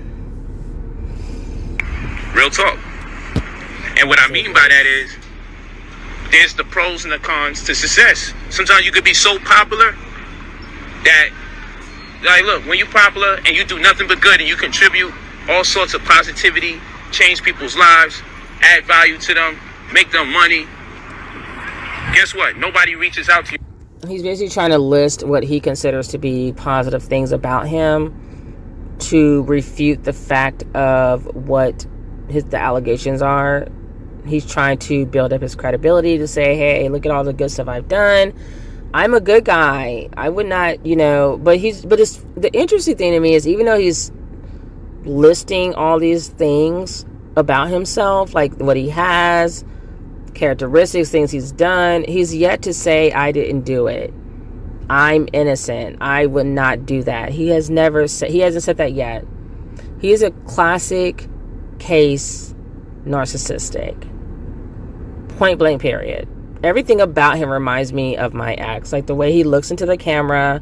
Real talk. And what I mean by that is, there's the pros and the cons to success. Sometimes you could be so popular that, like, look, when you're popular and you do nothing but good and you contribute all sorts of positivity, change people's lives, add value to them, make them money, guess what? Nobody reaches out to you. He's basically trying to list what he considers to be positive things about him to refute the fact of what the allegations are. He's trying to build up his credibility to say, hey, look at all the good stuff I've done. I'm a good guy. I would not, but it's the interesting thing to me is, even though he's listing all these things about himself, like what he has, characteristics, things he's done, he's yet to say, I didn't do it. I'm innocent. I would not do that. He hasn't said that yet. He is a classic case narcissistic. Point blank, period. Everything about him reminds me of my ex. Like the way he looks into the camera,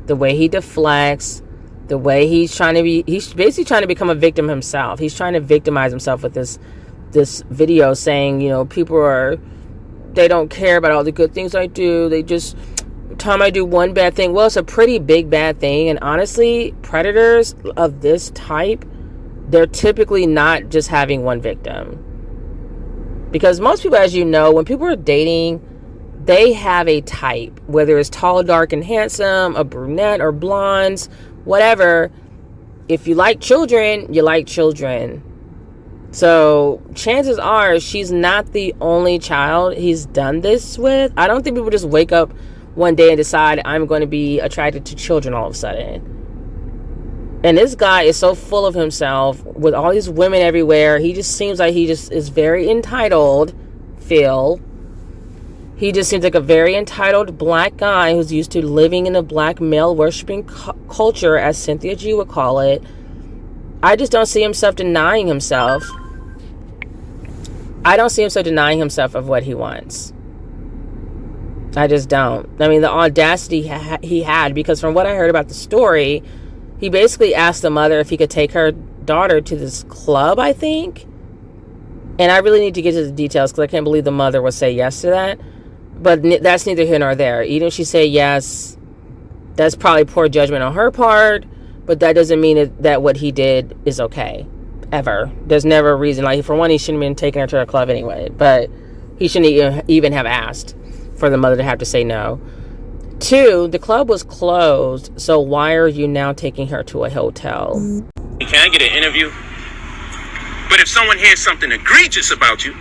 the way he deflects, the way he's basically trying to become a victim himself. He's trying to victimize himself with this video saying, they don't care about all the good things I do. They just, time I do one bad thing. Well, it's a pretty big bad thing. And honestly, predators of this type, they're typically not just having one victim. Because most people, as you know, when people are dating, they have a type, whether it's tall, dark, and handsome, a brunette or blondes, whatever. If you like children, you like children. So chances are she's not the only child he's done this with. I don't think people just wake up one day and decide, I'm going to be attracted to children all of a sudden. And this guy is so full of himself with all these women everywhere. He just seems like he just is very entitled, Phil. He just seems like a very entitled black guy who's used to living in a black male worshiping culture, as Cynthia G would call it. I just don't see himself denying himself. I don't see himself denying himself of what he wants. I just don't. I mean, the audacity he had, because from what I heard about the story, he basically asked the mother if he could take her daughter to this club, I think. And I really need to get to the details because I can't believe the mother would say yes to that. But that's neither here nor there. Even if she say yes, that's probably poor judgment on her part. But that doesn't mean that what he did is okay. Ever. There's never a reason. Like, for one, he shouldn't have been taking her to a club anyway. But he shouldn't even have asked for the mother to have to say no. 2, the club was closed, so why are you now taking her to a hotel? Can I get an interview? But if someone hears something egregious about you,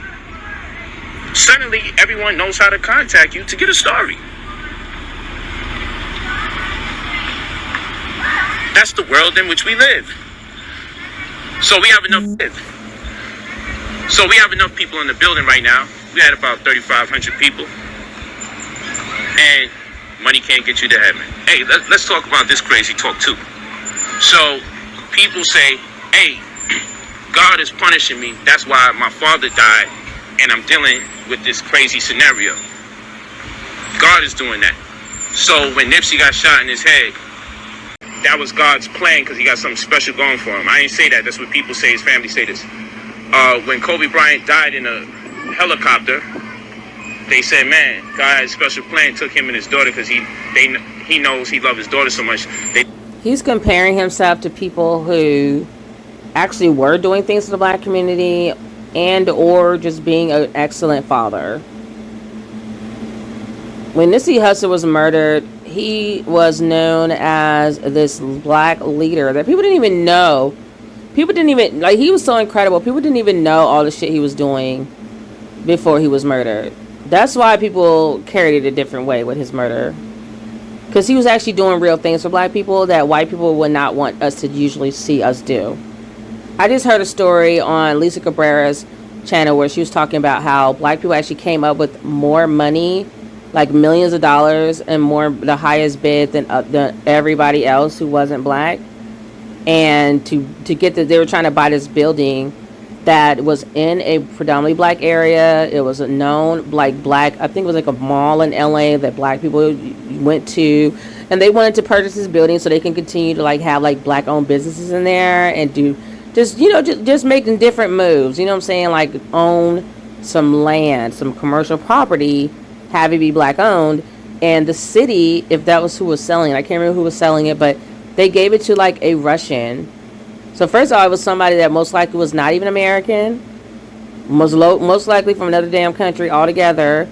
suddenly everyone knows how to contact you to get a story. That's the world in which we live. So we have enough people in the building right now. We had about 3,500 people. And money can't get you to heaven. Hey, let's talk about this crazy talk too. So people say, hey, God is punishing me. That's why my father died. And I'm dealing with this crazy scenario. God is doing that. So when Nipsey got shot in his head, that was God's plan because he got something special going for him. I didn't say that. That's what people say. His family say this. When Kobe Bryant died in a helicopter, they said, man, God had a special plan, took him and his daughter because he knows he loved his daughter so much. He's comparing himself to people who actually were doing things for the black community and or just being an excellent father. When Nipsey Hussle was murdered, he was known as this black leader that people didn't even know. People didn't even, like, he was so incredible. People didn't even know all the shit he was doing before he was murdered. That's why people carried it a different way with his murder. Because he was actually doing real things for black people that white people would not want us to usually see us do. I just heard a story on Lisa Cabrera's channel where she was talking about how black people actually came up with more money, like millions of dollars, and more, the highest bid than everybody else who wasn't black. And to get they were trying to buy this building that was in a predominantly black area. It was a known like black, I think it was like a mall in LA that black people went to, and they wanted to purchase this building so they can continue to like have like black owned businesses in there and do just making different moves, you know what I'm saying, like own some land, some commercial property, have it be black owned. And the city, if that was who was selling it, I can't remember who was selling it, but they gave it to like a Russian. So first of all, it was somebody that most likely was not even American, most likely from another damn country altogether,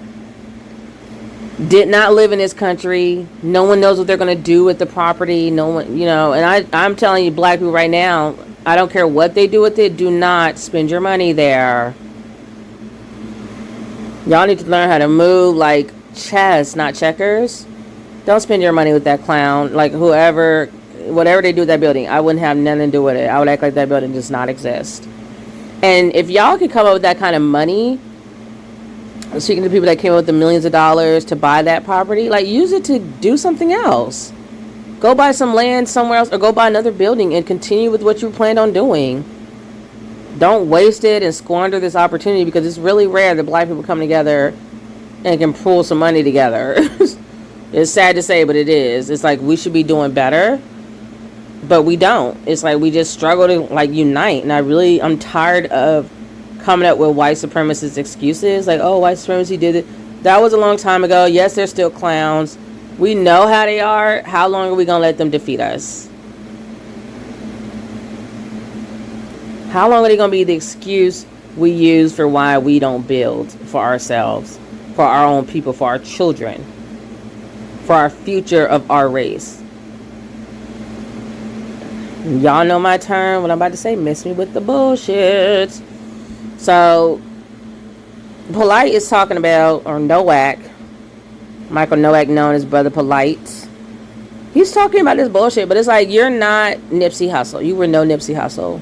did not live in this country. No one knows what they're going to do with the property. No one, and I'm telling you, black people right now, I don't care what they do with it, do not spend your money there. Y'all need to learn how to move like chess, not checkers. Don't spend your money with that clown, like whatever they do with that building. I wouldn't have nothing to do with it. I would act like that building does not exist. And if y'all could come up with that kind of money, speaking to people that came up with the millions of dollars to buy that property, like use it to do something else. Go buy some land somewhere else, or go buy another building and continue with what you planned on doing. Don't waste it and squander this opportunity, because it's really rare that black people come together and can pull some money together. It's sad to say, but it is. It's like we should be doing better, but we don't. It's like we just struggle to like unite. And I'm tired of coming up with white supremacist excuses like, oh, white supremacy did it. That was a long time ago. Yes, they're still clowns. We know how they are. How long are we going to let them defeat us? How long are they going to be the excuse we use for why we don't build for ourselves, for our own people, for our children, for our future of our race? Y'all know my term, what I'm about to say, miss me with the bullshit. So, Polight is talking about, or Nowak, Michael Nowak, known as Brother Polight, He's talking about this bullshit, but it's like, you're not Nipsey Hussle. You were no Nipsey Hussle.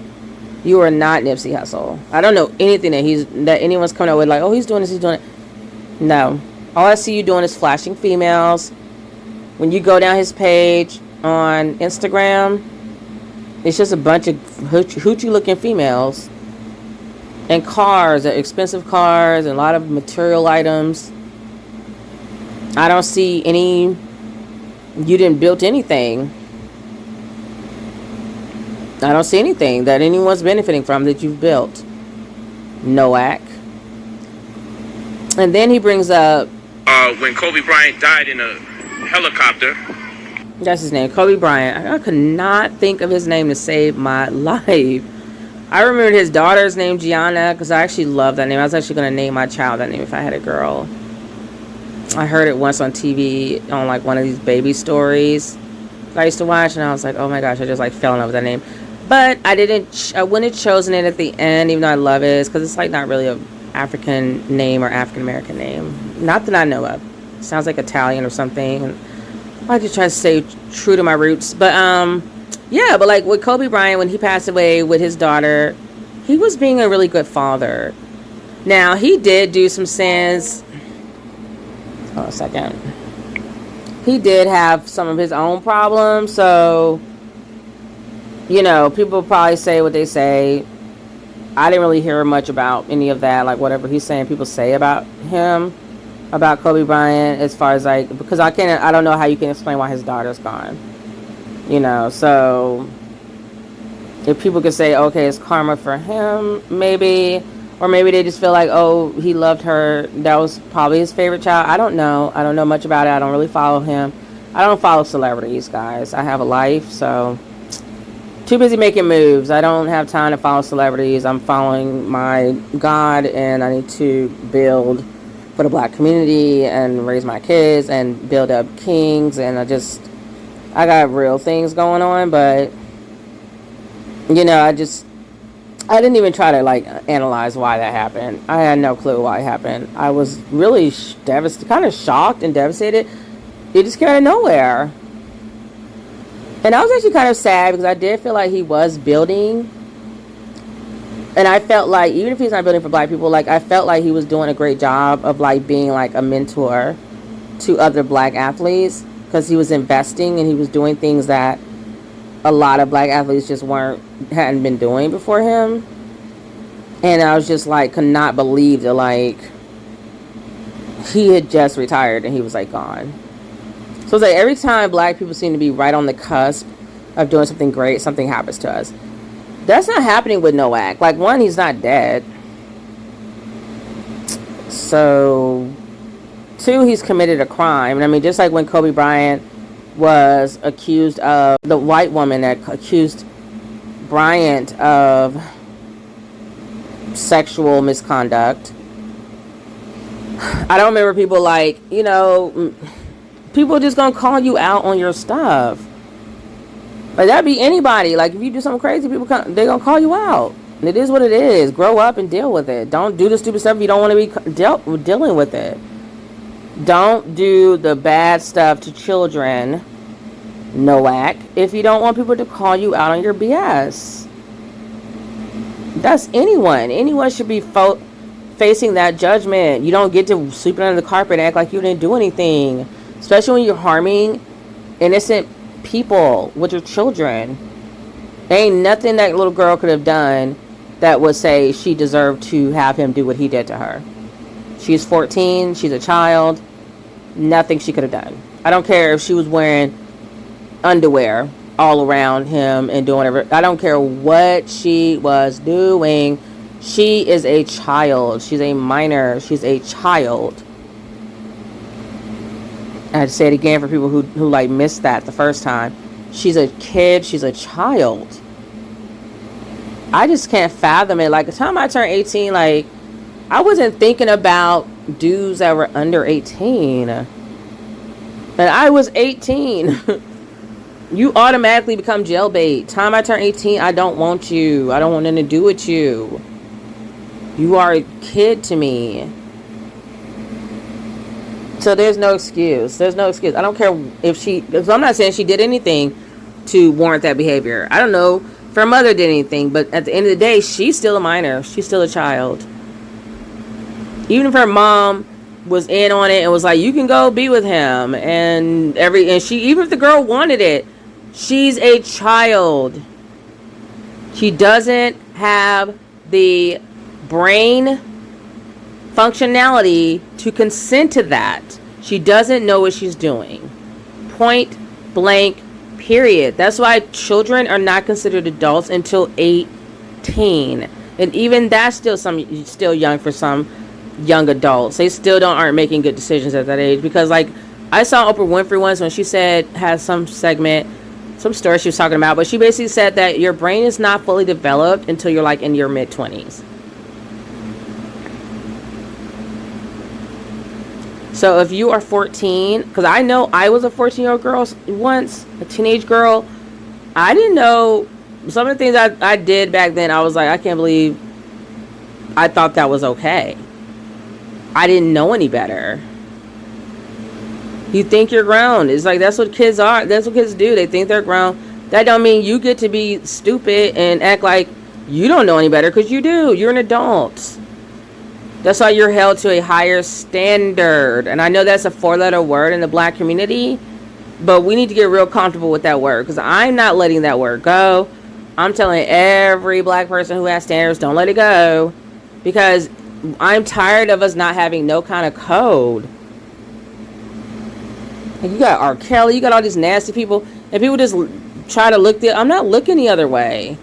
You are not Nipsey Hussle. I don't know anything that anyone's coming up with, like, oh, he's doing this, he's doing it. No. All I see you doing is flashing females. When you go down his page on Instagram, it's just a bunch of hoochie looking females. And cars, expensive cars, and a lot of material items. I don't see any... You didn't build anything. I don't see anything that anyone's benefiting from that you've built. Nowak. And then he brings up... when Kobe Bryant died in a helicopter. That's his name, Kobe Bryant. I could not think of his name to save my life. I remembered his daughter's name, Gianna, because I actually love that name. I was actually going to name my child that name if I had a girl. I heard it once on TV on like one of these baby stories I used to watch, and I was like, oh my gosh, I just like fell in love with that name. But I wouldn't have chosen it at the end, even though I love it, because it's like not really a African name or African American name. Not that I know of. It sounds like Italian or something. And I just try to stay true to my roots. But yeah, but like with Kobe Bryant, when he passed away with his daughter, he was being a really good father. Now, he did do some sins. Hold on a second. He did have some of his own problems, so, you know, people probably say what they say. I didn't really hear much about any of that, like whatever he's saying people say about him, about Kobe Bryant, as far as like, because I don't know how you can explain why his daughter's gone, you know. So if people could say, okay, it's karma for him, maybe, or maybe they just feel like, oh, he loved her, that was probably his favorite child. I don't know much about it. I don't really follow him. I don't follow celebrities, guys. I have a life, so too busy making moves. I don't have time to follow celebrities. I'm following my God, and I need to build for the black community and raise my kids and build up kings. And I got real things going on, but, you know, I didn't even try to like analyze why that happened. I had no clue why it happened. I was really devastated, kind of shocked and devastated. It just came out of nowhere. And I was actually kind of sad because I did feel like he was building. And I felt like, even if he's not building for black people, like I felt like he was doing a great job of like being like a mentor to other black athletes, because he was investing and he was doing things that a lot of black athletes just hadn't been doing before him. And I was just like, could not believe that like he had just retired and he was like gone. So it's like every time black people seem to be right on the cusp of doing something great, something happens to us. That's not happening with Nowak. Like, one, he's not dead. So, two, he's committed a crime. And I mean, just like when Kobe Bryant was accused of, the white woman that accused Bryant of sexual misconduct. I don't remember people like, you know, people just gonna call you out on your stuff. Like, that'd be anybody. Like, if you do something crazy, they gonna call you out. And it is what it is. Grow up and deal with it. Don't do the stupid stuff if you don't want to be dealing with it. Don't do the bad stuff to children, Nowak, if you don't want people to call you out on your BS. That's anyone. Anyone should be facing that judgment. You don't get to sweep it under the carpet and act like you didn't do anything. Especially when you're harming innocent people with your children. There ain't nothing that little girl could have done that would say she deserved to have him do what he did to her. She's 14. She's a child. Nothing she could have done. I don't care if she was wearing underwear all around him and doing whatever. I don't care what she was doing. She is a child. She's a minor. She's a child. I'd say it again for people who like missed that the first time. She's a kid. She's a child. I just can't fathom it. Like, the time I turned 18, like, I wasn't thinking about dudes that were under 18. And I was 18. You automatically become jailbait. Time I turn 18, I don't want you. I don't want nothing to do with you. You are a kid to me. So there's no excuse. There's no excuse. I don't care if she, because I'm not saying she did anything to warrant that behavior. I don't know if her mother did anything, but at the end of the day, she's still a minor. She's still a child. Even if her mom was in on it and was like, you can go be with him, and she, even if the girl wanted it, she's a child. She doesn't have the brain functionality to consent to that. She doesn't know what she's doing. Point blank, period. That's why children are not considered adults until 18. And even that's still young for some young adults. They still aren't making good decisions at that age. Because like I saw Oprah Winfrey once when she had some segment, some story she was talking about, but she basically said that your brain is not fully developed until you're like in your mid-20s. So if you are 14, because I know I was a 14-year-old girl once, a teenage girl, I didn't know some of the things I did back then. I was like, I can't believe I thought that was okay. I didn't know any better. You think you're grown. It's like, that's what kids are. That's what kids do. They think they're grown. That don't mean you get to be stupid and act like you don't know any better, because you do. You're an adult. That's why you're held to a higher standard. And I know that's a 4-letter word in the black community, but we need to get real comfortable with that word, because I'm not letting that word go. I'm telling every black person who has standards, don't let it go, because I'm tired of us not having no kind of code. Like, you got R. Kelly, you got all these nasty people, and people just try to look I'm not looking the other way.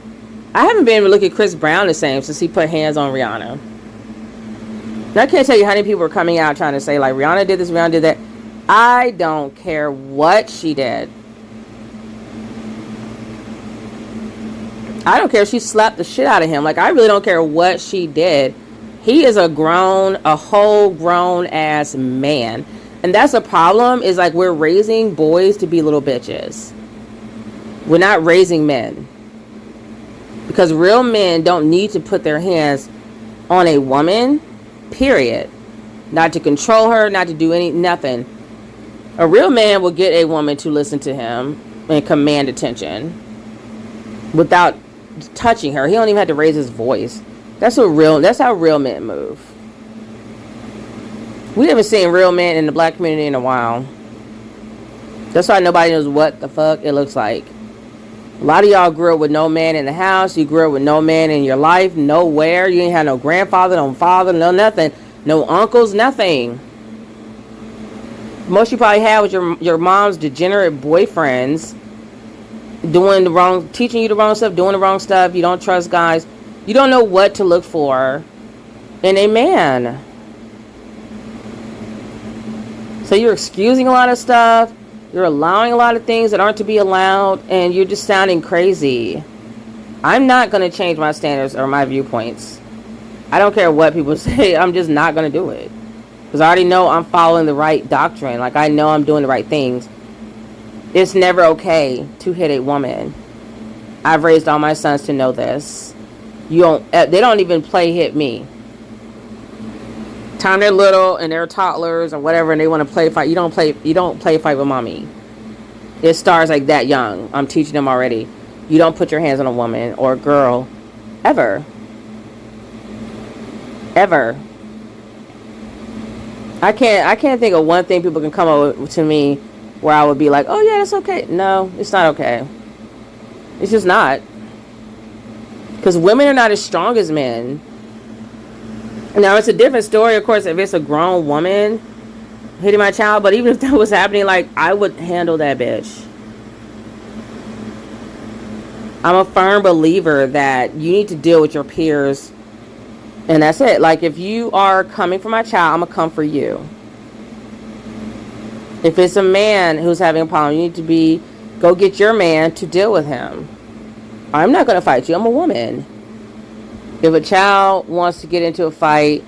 I haven't been able to look at Chris Brown the same since he put hands on Rihanna. And I can't tell you how many people are coming out trying to say, like, Rihanna did this, Rihanna did that. I don't care what she did. I don't care if she slapped the shit out of him. Like, I really don't care what she did. He is a whole grown ass man. And that's a problem, is like, we're raising boys to be little bitches. We're not raising men. Because real men don't need to put their hands on a woman, period. Not to control her, not to do nothing. A real man will get a woman to listen to him and command attention without touching her. He don't even have to raise his voice. That's how real men move. We haven't seen real men in the black community in a while. That's why nobody knows what the fuck it looks like. A lot of y'all grew up with no man in the house. You grew up with no man in your life. Nowhere. You ain't had no grandfather, no father, no nothing. No uncles, nothing. Most you probably had was your mom's degenerate boyfriends teaching you the wrong stuff, doing the wrong stuff. You don't trust guys. You don't know what to look for in a man. So you're excusing a lot of stuff. You're allowing a lot of things that aren't to be allowed, and you're just sounding crazy. I'm not going to change my standards or my viewpoints. I don't care what people say. I'm just not going to do it. Because I already know I'm following the right doctrine. Like, I know I'm doing the right things. It's never okay to hit a woman. I've raised all my sons to know this. They don't even play hit me. Time they're little and they're toddlers or whatever, and they want to play fight. You don't play fight with mommy. It starts like that young. I'm teaching them already. You don't put your hands on a woman or a girl, ever. Ever. I can't think of one thing people can come up to me where I would be like, oh yeah, that's okay. No, it's not okay. It's just not. Because women are not as strong as men. Now, it's a different story, of course, if it's a grown woman hitting my child. But even if that was happening, like, I would handle that bitch. I'm a firm believer that you need to deal with your peers. And that's it. Like, if you are coming for my child, I'm going to come for you. If it's a man who's having a problem, you need to go get your man to deal with him. I'm not going to fight you. I'm a woman. If a child wants to get into a fight,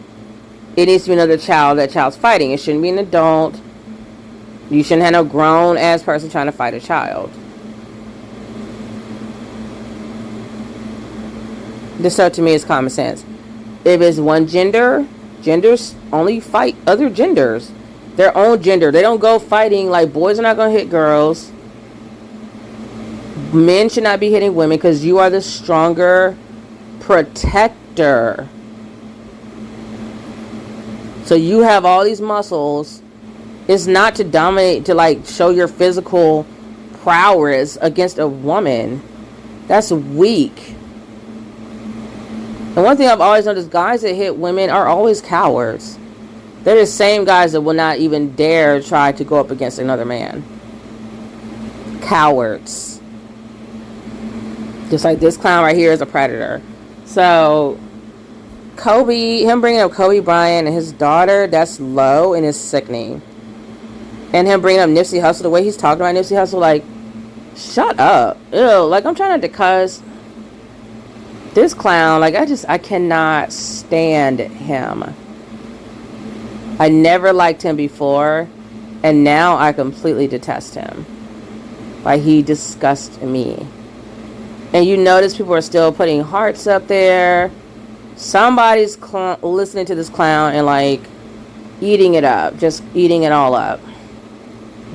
it needs to be another child that child's fighting. It shouldn't be an adult. You shouldn't have no grown-ass person trying to fight a child. This stuff to me is common sense. If it's one gender, genders only fight other genders. Their own gender. They don't go fighting. Like, boys are not going to hit girls. Men should not be hitting women because you are the stronger protector. So you have all these muscles. It's not to dominate, to like show your physical prowess against a woman. That's weak. And one thing I've always noticed, guys that hit women are always cowards. They're the same guys that will not even dare try to go up against another man. Cowards. Just like this clown right here is a predator. So, Kobe, him bringing up Kobe Bryant and his daughter, that's low and is sickening. And him bringing up Nipsey Hussle, the way he's talking about Nipsey Hussle, like, shut up. Ew, like, I'm trying not to cuss. This clown, like, I cannot stand him. I never liked him before, and now I completely detest him. Like, he disgusts me. And you notice people are still putting hearts up there. Somebody's listening to this clown and, like, eating it up. Just eating it all up.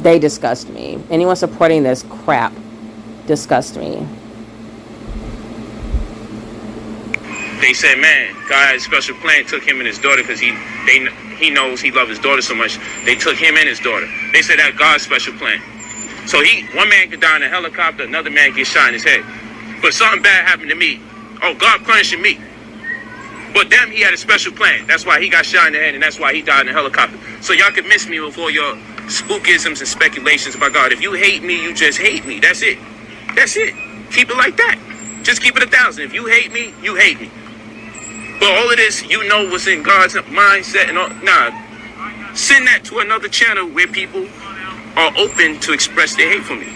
They disgust me. Anyone supporting this crap disgusts me. They said, man, God had a special plan, took him and his daughter because he knows he loves his daughter so much. They took him and his daughter. They said that God's special plan. So one man could die in a helicopter, another man gets shot in his head. But something bad happened to me. Oh, God punishing me. But them, he had a special plan. That's why he got shot in the head, and that's why he died in a helicopter. So y'all can miss me with all your spookisms and speculations about God. If you hate me, you just hate me. That's it. That's it. Keep it like that. Just keep it 1,000. If you hate me, you hate me. But all of this, you know what's in God's mindset and all. Nah, send that to another channel where people are open to express their hate for me.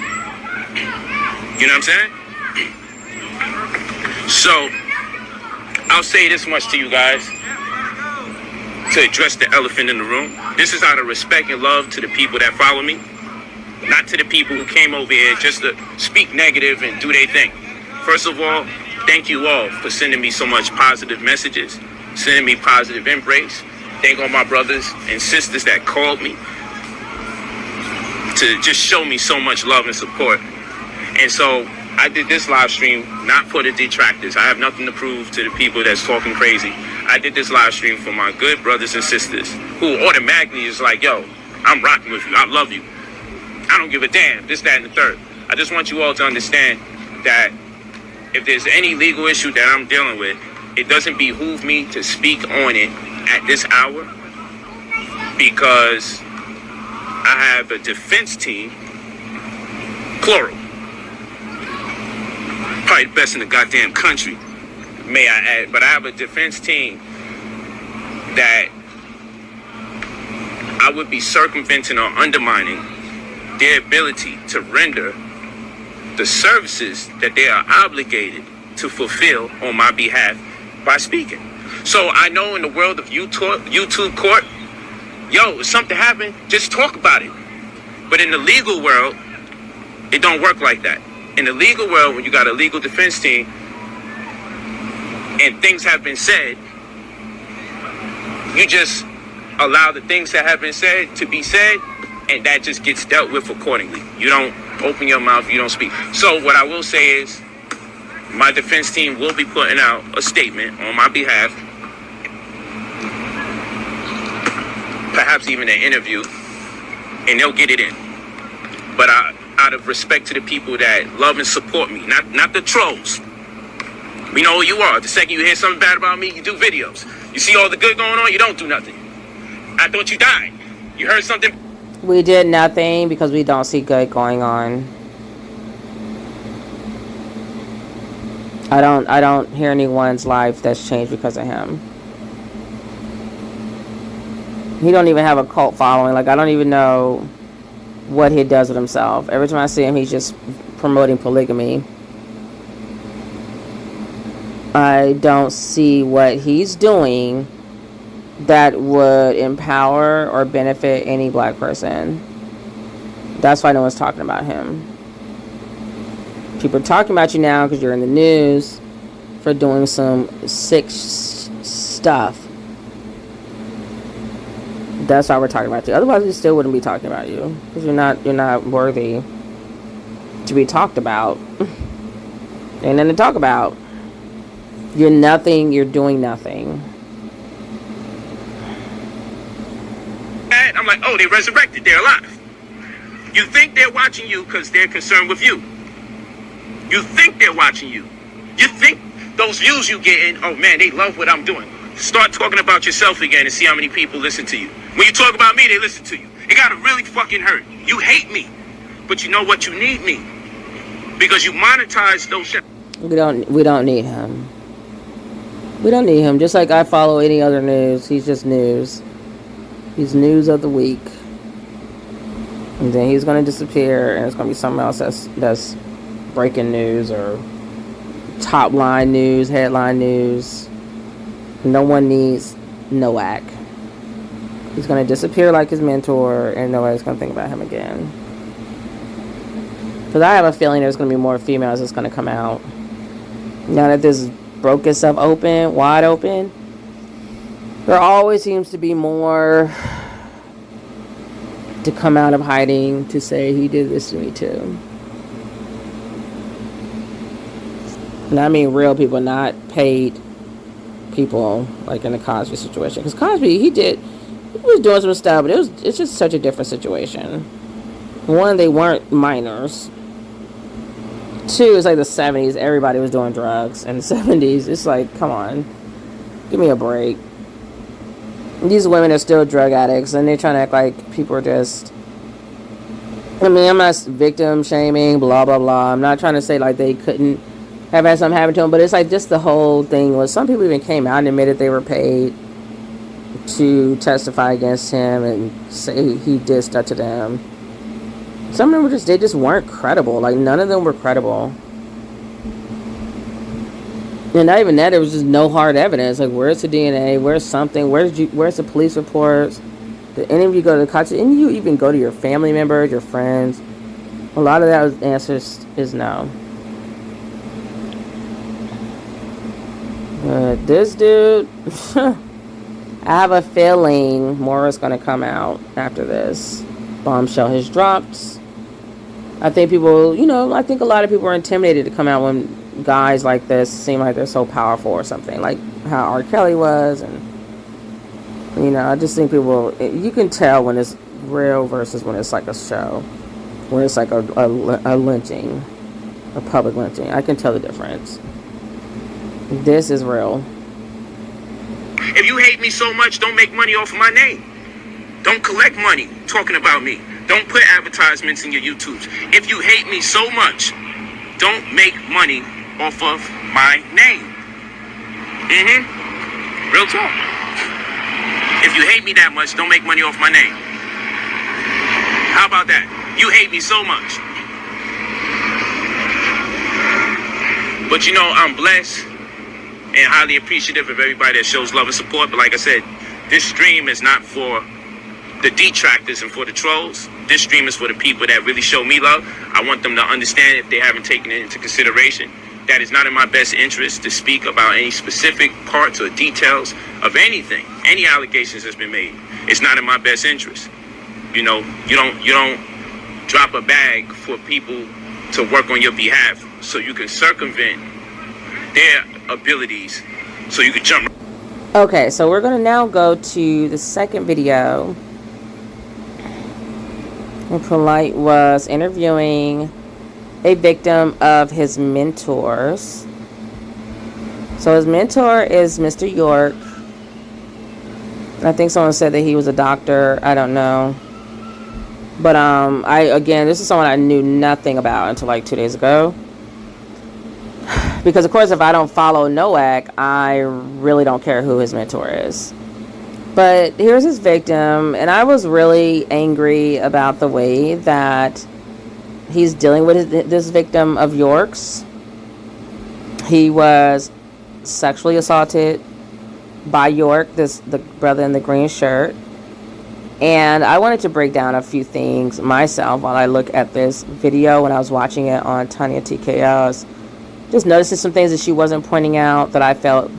You know what I'm saying? So, I'll say this much to you guys to address the elephant in the room. This is out of respect and love to the people that follow me, not to the people who came over here just to speak negative and do their thing. First of all, thank you all for sending me so much positive messages, sending me positive embrace. Thank all my brothers and sisters that called me to just show me so much love and support. And so I did this live stream not for the detractors. I have nothing to prove to the people that's talking crazy. I did this live stream for my good brothers and sisters who automatically is like, yo, I'm rocking with you. I love you. I don't give a damn. This, that, and the third. I just want you all to understand that if there's any legal issue that I'm dealing with, it doesn't behoove me to speak on it at this hour because I have a defense team, plural, probably the best in the goddamn country, may I add, but I have a defense team that I would be circumventing or undermining their ability to render the services that they are obligated to fulfill on my behalf by speaking. So I know in the world of YouTube court, yo, if something happened, just talk about it. But in the legal world, it don't work like that. In the legal world, when you got a legal defense team and things have been said, you just allow the things that have been said to be said, and that just gets dealt with accordingly. You don't open your mouth, you don't speak. So what I will say is, my defense team will be putting out a statement on my behalf, perhaps even an interview, and they'll get it in. But out of respect to the people that love and support me, not the trolls. We know who you are. The second you hear something bad about me, you do videos. You see all the good going on, you don't do nothing. I thought you died. You heard something? We did nothing because we don't see good going on. I don't hear anyone's life that's changed because of him. He don't even have a cult following. Like, I don't even know what he does with himself. Every time I see him, he's just promoting polygamy. I don't see what he's doing that would empower or benefit any black person. That's why no one's talking about him. People are talking about you now because you're in the news for doing some sick stuff. That's why we're talking about you. Otherwise, we still wouldn't be talking about you because you're not worthy to be talked about. Ain't nothing to talk about. You're nothing. You're doing nothing. I'm like, oh, they resurrected. They're alive. You think they're watching you because they're concerned with you. You think they're watching you. You think those views you getting, oh man, they love what I'm doing. Start talking about yourself again and see how many people listen to you. When you talk about me, they listen to you. It gotta really fucking hurt. You hate me, but you know what? You need me because you monetize those shit. We don't need him. We don't need him. Just like I follow any other news, he's just news. He's news of the week, and then he's gonna disappear, and it's gonna be something else that's breaking news or top line news, headline news. No one needs Nuwaupian. He's going to disappear like his mentor, and nobody's going to think about him again. Because I have a feeling there's going to be more females that's going to come out. Now that this broke itself open, wide open, there always seems to be more to come out of hiding to say he did this to me too. And I mean real people, not paid people like in the Cosby situation. Because Cosby, he was doing some stuff, but it's just such a different situation. One, they weren't minors. Two, it's like the 70s. Everybody was doing drugs. In the 70s, it's like, come on. Give me a break. These women are still drug addicts, and they're trying to act like people are just... I mean, I'm not victim shaming, blah, blah, blah. I'm not trying to say like they couldn't have had something happen to them, but it's like just the whole thing was some people even came out and admitted they were paid to testify against him and say he did stuff to them. Some of them they just weren't credible. Like none of them were credible. And not even that, there was just no hard evidence. Like where's the DNA? Where's something? Where's the police reports? Did any of you go to the cops? Did any of you even go to your family members, your friends? A lot of that answers is no. This dude, I have a feeling more is going to come out after this. Bombshell has dropped. I think people, I think a lot of people are intimidated to come out when guys like this seem like they're so powerful or something. Like how R. Kelly was. And, I just think people, you can tell when it's real versus when it's like a show. When it's like a lynching, a public lynching. I can tell the difference. This is real. If you hate me so much, don't make money off of my name. Don't collect money talking about me. Don't put advertisements in your YouTubes. If you hate me so much, don't make money off of my name. Real talk. If you hate me that much, don't make money off my name. How about that? You hate me so much. But I'm blessed and highly appreciative of everybody that shows love and support. But like I said, this stream is not for the detractors and for the trolls. This stream is for the people that really show me love. I want them to understand, if they haven't taken it into consideration, that it's not in my best interest to speak about any specific parts or details of anything, any allegations that's been made. It's not in my best interest. You don't drop a bag for people to work on your behalf so you can circumvent their abilities so you can jump. Okay, so we're going to now go to the second video. And Polight was interviewing a victim of his mentors. So his mentor is Mr. York. I think someone said that he was a doctor. I don't know. But this is someone I knew nothing about until like 2 days ago. Because, of course, if I don't follow Nuwaupian, I really don't care who his mentor is. But here's his victim, and I was really angry about the way that he's dealing with this victim of York's. He was sexually assaulted by York, the brother in the green shirt. And I wanted to break down a few things myself while I look at this video when I was watching it on Tanya TKO's. Just noticing some things that she wasn't pointing out that I felt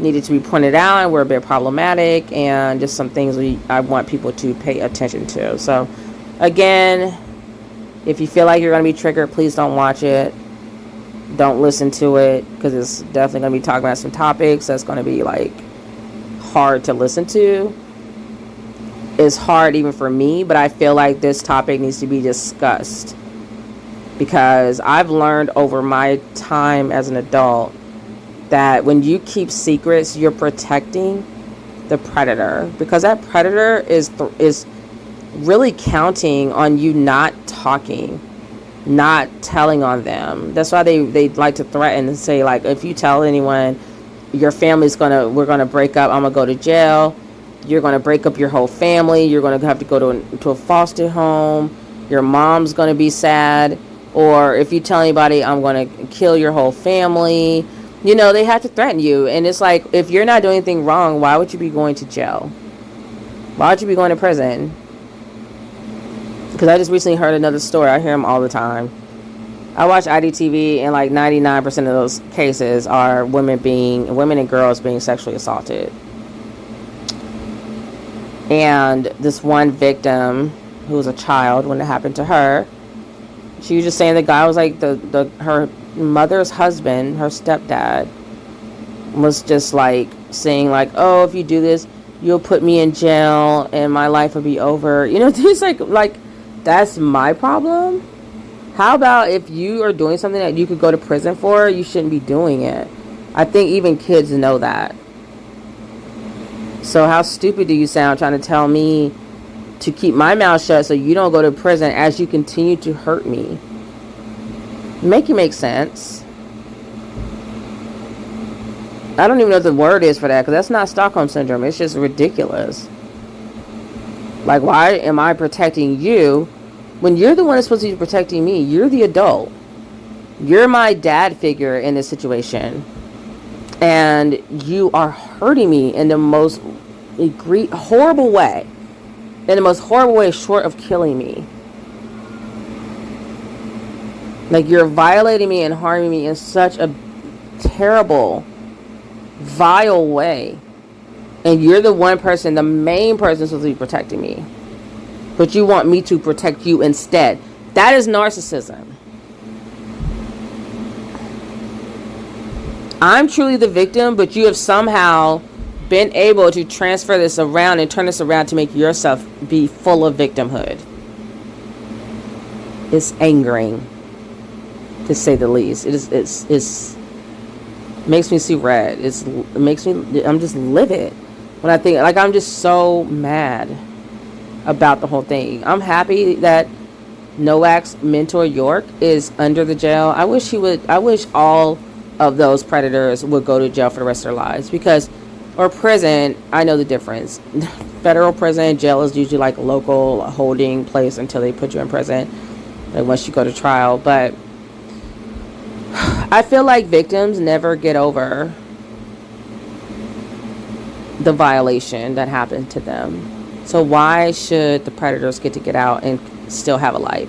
needed to be pointed out and were a bit problematic, and just some things I want people to pay attention to. So again, if you feel like you're going to be triggered, please don't watch it. Don't listen to it, because it's definitely going to be talking about some topics that's going to be like hard to listen to. It's hard even for me, but I feel like this topic needs to be discussed, because I've learned over my time as an adult that when you keep secrets, you're protecting the predator, because that predator is really counting on you not talking, not telling on them. That's why they like to threaten and say, like, if you tell anyone, your family's we're gonna break up, I'm gonna go to jail, you're gonna break up your whole family, you're gonna have to go to a foster home, your mom's gonna be sad, or if you tell anybody, I'm gonna kill your whole family. You know, they have to threaten you. And it's like, if you're not doing anything wrong, why would you be going to jail? Why would you be going to prison? Because I just recently heard another story. I hear them all the time. I watch IDTV, and like 99% of those cases are women and girls being sexually assaulted. And this one victim, who was a child when it happened to her, she was just saying the guy was like her mother's husband, her stepdad, was just like saying like, oh, if you do this, you'll put me in jail and my life will be over. You know, he's like that's my problem. How about if you are doing something that you could go to prison for, you shouldn't be doing it. I think even kids know that. So how stupid do you sound trying to tell me to keep my mouth shut so you don't go to prison as you continue to hurt me? Make it make sense. I don't even know what the word is for that, because that's not Stockholm Syndrome. It's just ridiculous. Like, why am I protecting you when you're the one that's supposed to be protecting me? You're the adult. You're my dad figure in this situation. And you are hurting me in the most horrible way. In the most horrible way short of killing me. Like, you're violating me and harming me in such a terrible, vile way. And you're the one person, the main person supposed to be protecting me. But you want me to protect you instead. That is narcissism. I'm truly the victim, but you have somehow been able to transfer this around and turn this around to make yourself be full of victimhood. It's angering, to say the least. It's makes me see red. I'm just livid when I think, like, I'm just so mad about the whole thing. I'm happy that Nowak's mentor York is under the jail. I wish all of those predators would go to jail for the rest of their lives, or prison. I know the difference. Federal prison, jail is usually like a local holding place until they put you in prison, like once you go to trial. But I feel like victims never get over the violation that happened to them. So why should the predators get out and still have a life?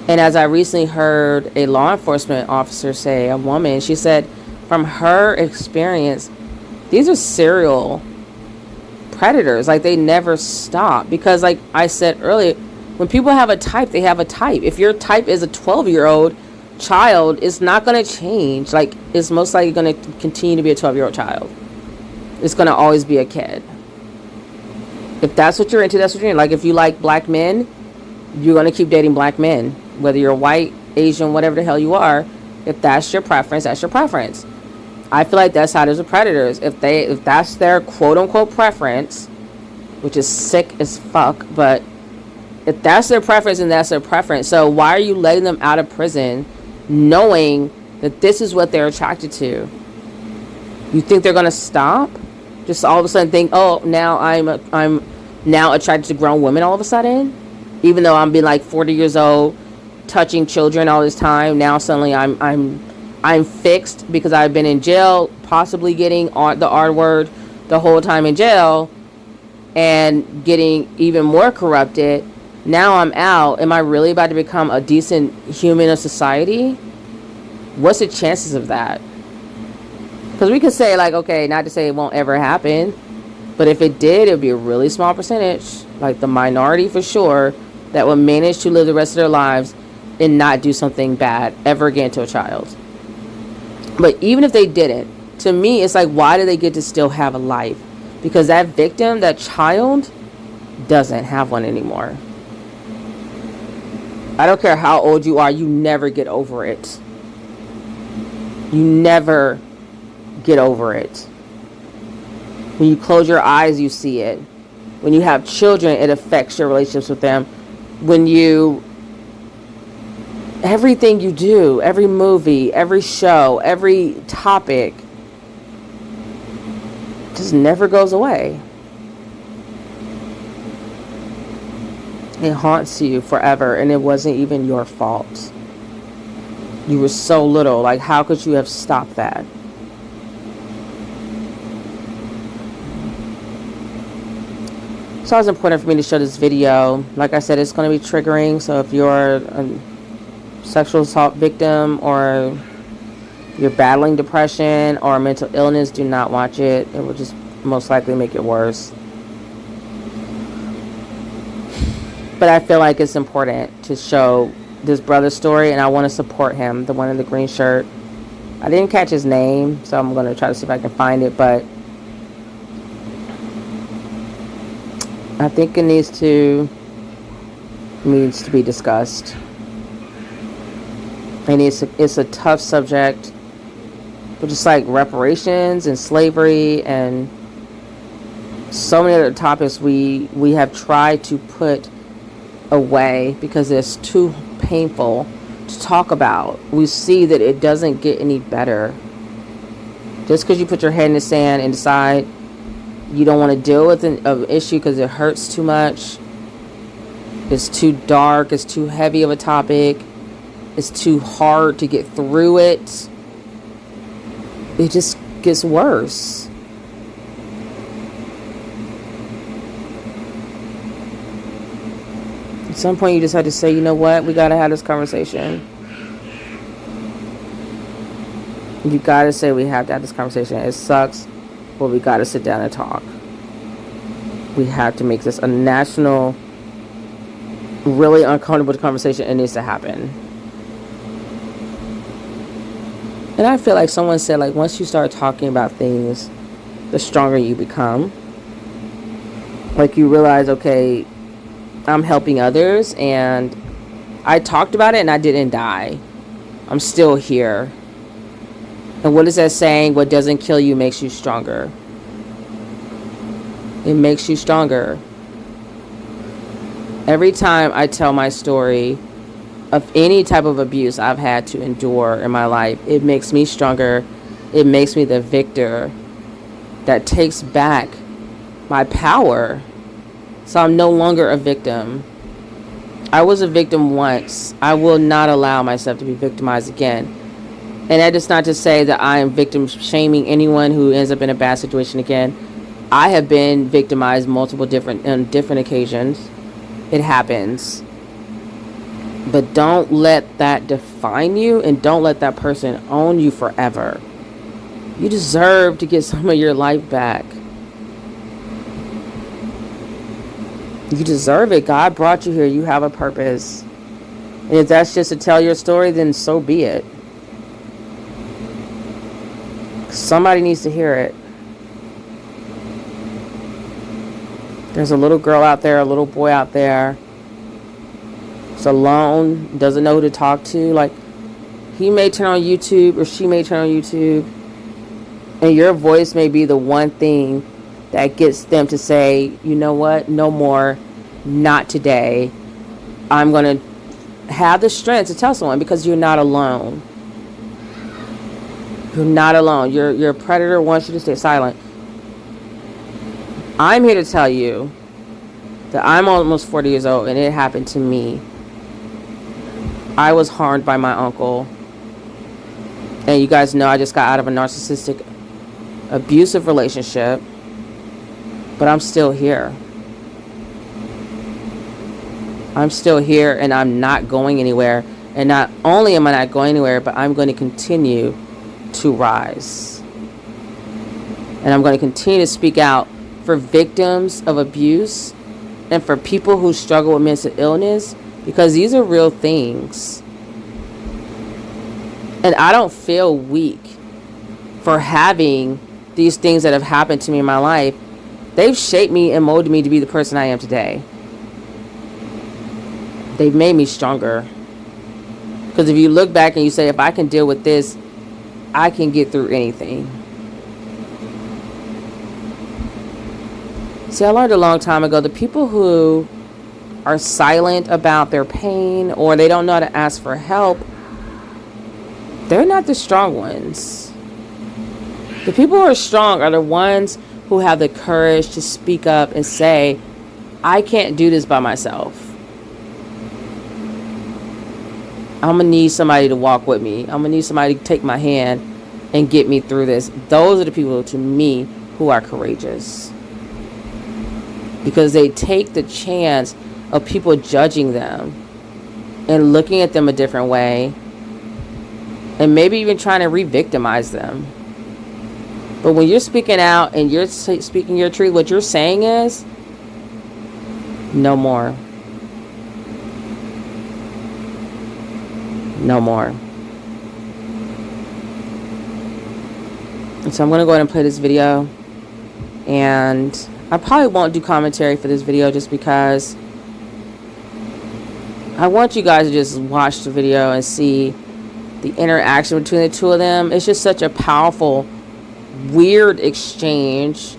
And as I recently heard a law enforcement officer say, a woman, she said from her experience, these are serial predators. Like, they never stop. Because like I said earlier, when people have a type, they have a type. If your type is a 12-year-old child, it's not going to change. Like, it's most likely going to continue to be a 12-year-old child. It's going to always be a kid. If that's what you're into, that's what you're into. Like, if you like black men, you're going to keep dating black men. Whether you're white, Asian, whatever the hell you are, if that's your preference, that's your preference. I feel like that's how it is with predators. If that's their quote-unquote preference, which is sick as fuck, but if that's their preference, then that's their preference. So why are you letting them out of prison knowing that this is what they're attracted to? You think they're going to stop? Just all of a sudden think, oh, now I'm now attracted to grown women all of a sudden? Even though I'm being like 40 years old, touching children all this time, now suddenly I'm fixed because I've been in jail, possibly getting the R word the whole time in jail and getting even more corrupted. Now I'm out. Am I really about to become a decent human of society? What's the chances of that? Because we could say, like, okay, not to say it won't ever happen, but if it did, it would be a really small percentage, like the minority for sure, that would manage to live the rest of their lives and not do something bad ever again to a child. But even if they didn't, to me, it's like, why do they get to still have a life? Because that victim, that child, doesn't have one anymore. I don't care how old you are, you never get over it. You never get over it. When you close your eyes, you see it. When you have children, it affects your relationships with them. When you, everything you do, every movie, every show, every topic, just never goes away. It haunts you forever, and it wasn't even your fault. You were so little. Like, how could you have stopped that? So it's important for me to show this video. Like I said, it's going to be triggering. So if you're a sexual assault victim, or you're battling depression or mental illness, do not watch it. It will just most likely make it worse. But I feel like it's important to show this brother's story, and I want to support him, the one in the green shirt. I didn't catch his name, so I'm going to try to see if I can find it, but I think it needs to be discussed. And it's a tough subject, but just like reparations and slavery and so many other topics we have tried to put away because it's too painful to talk about. We see that it doesn't get any better. Just because you put your head in the sand and decide you don't want to deal with an issue because it hurts too much, it's too dark, it's too heavy of a topic, it's too hard to get through it, it just gets worse. At some point you just had to say, you know what, we gotta have this conversation. You gotta say we have to have this conversation. It sucks, but we gotta sit down and talk. We have to make this a national, really uncomfortable conversation. It needs to happen. And I feel like someone said, like, once you start talking about things, the stronger you become. Like, you realize, okay, I'm helping others, and I talked about it and I didn't die. I'm still here. And what is that saying? What doesn't kill you makes you stronger. It makes you stronger. Every time I tell my story of any type of abuse I've had to endure in my life, it makes me stronger. It makes me the victor that takes back my power. So I'm no longer a victim. I was a victim once. I will not allow myself to be victimized again. And that is not to say that I am victim shaming anyone who ends up in a bad situation again. I have been victimized on different occasions. It happens. But don't let that define you, and don't let that person own you forever. You deserve to get some of your life back. You deserve it. God brought you here. You have a purpose. And if that's just to tell your story, then so be it. Somebody needs to hear it. There's a little girl out there, a little boy out there. Is alone, doesn't know who to talk to. Like, he may turn on YouTube, or she may turn on YouTube, and your voice may be the one thing that gets them to say, you know what, no more, not today. I'm going to have the strength to tell someone, because you're not alone. You're not alone. Your predator wants you to stay silent. I'm here to tell you that I'm almost 40 years old, and it happened to me. I was harmed by my uncle. And you guys know I just got out of a narcissistic, abusive relationship. But I'm still here. I'm still here, and I'm not going anywhere. And not only am I not going anywhere, but I'm going to continue to rise. And I'm going to continue to speak out for victims of abuse and for people who struggle with mental illness, because these are real things. And I don't feel weak for having these things that have happened to me in my life. They've shaped me and molded me to be the person I am today. They've made me stronger. Because if you look back and you say, if I can deal with this, I can get through anything. See, I learned a long time ago, the people who are silent about their pain or they don't know how to ask for help, they're not the strong ones. The people who are strong are the ones who have the courage to speak up and say, I can't do this by myself. I'm going to need somebody to walk with me. I'm going to need somebody to take my hand and get me through this. Those are the people, to me, who are courageous. Because they take the chance of people judging them and looking at them a different way and maybe even trying to re-victimize them. But when you're speaking out and you're speaking your truth, what you're saying is, no more. No more. And so I'm going to go ahead and play this video. And I probably won't do commentary for this video just because I want you guys to just watch the video and see the interaction between the two of them. It's just such a powerful, weird exchange.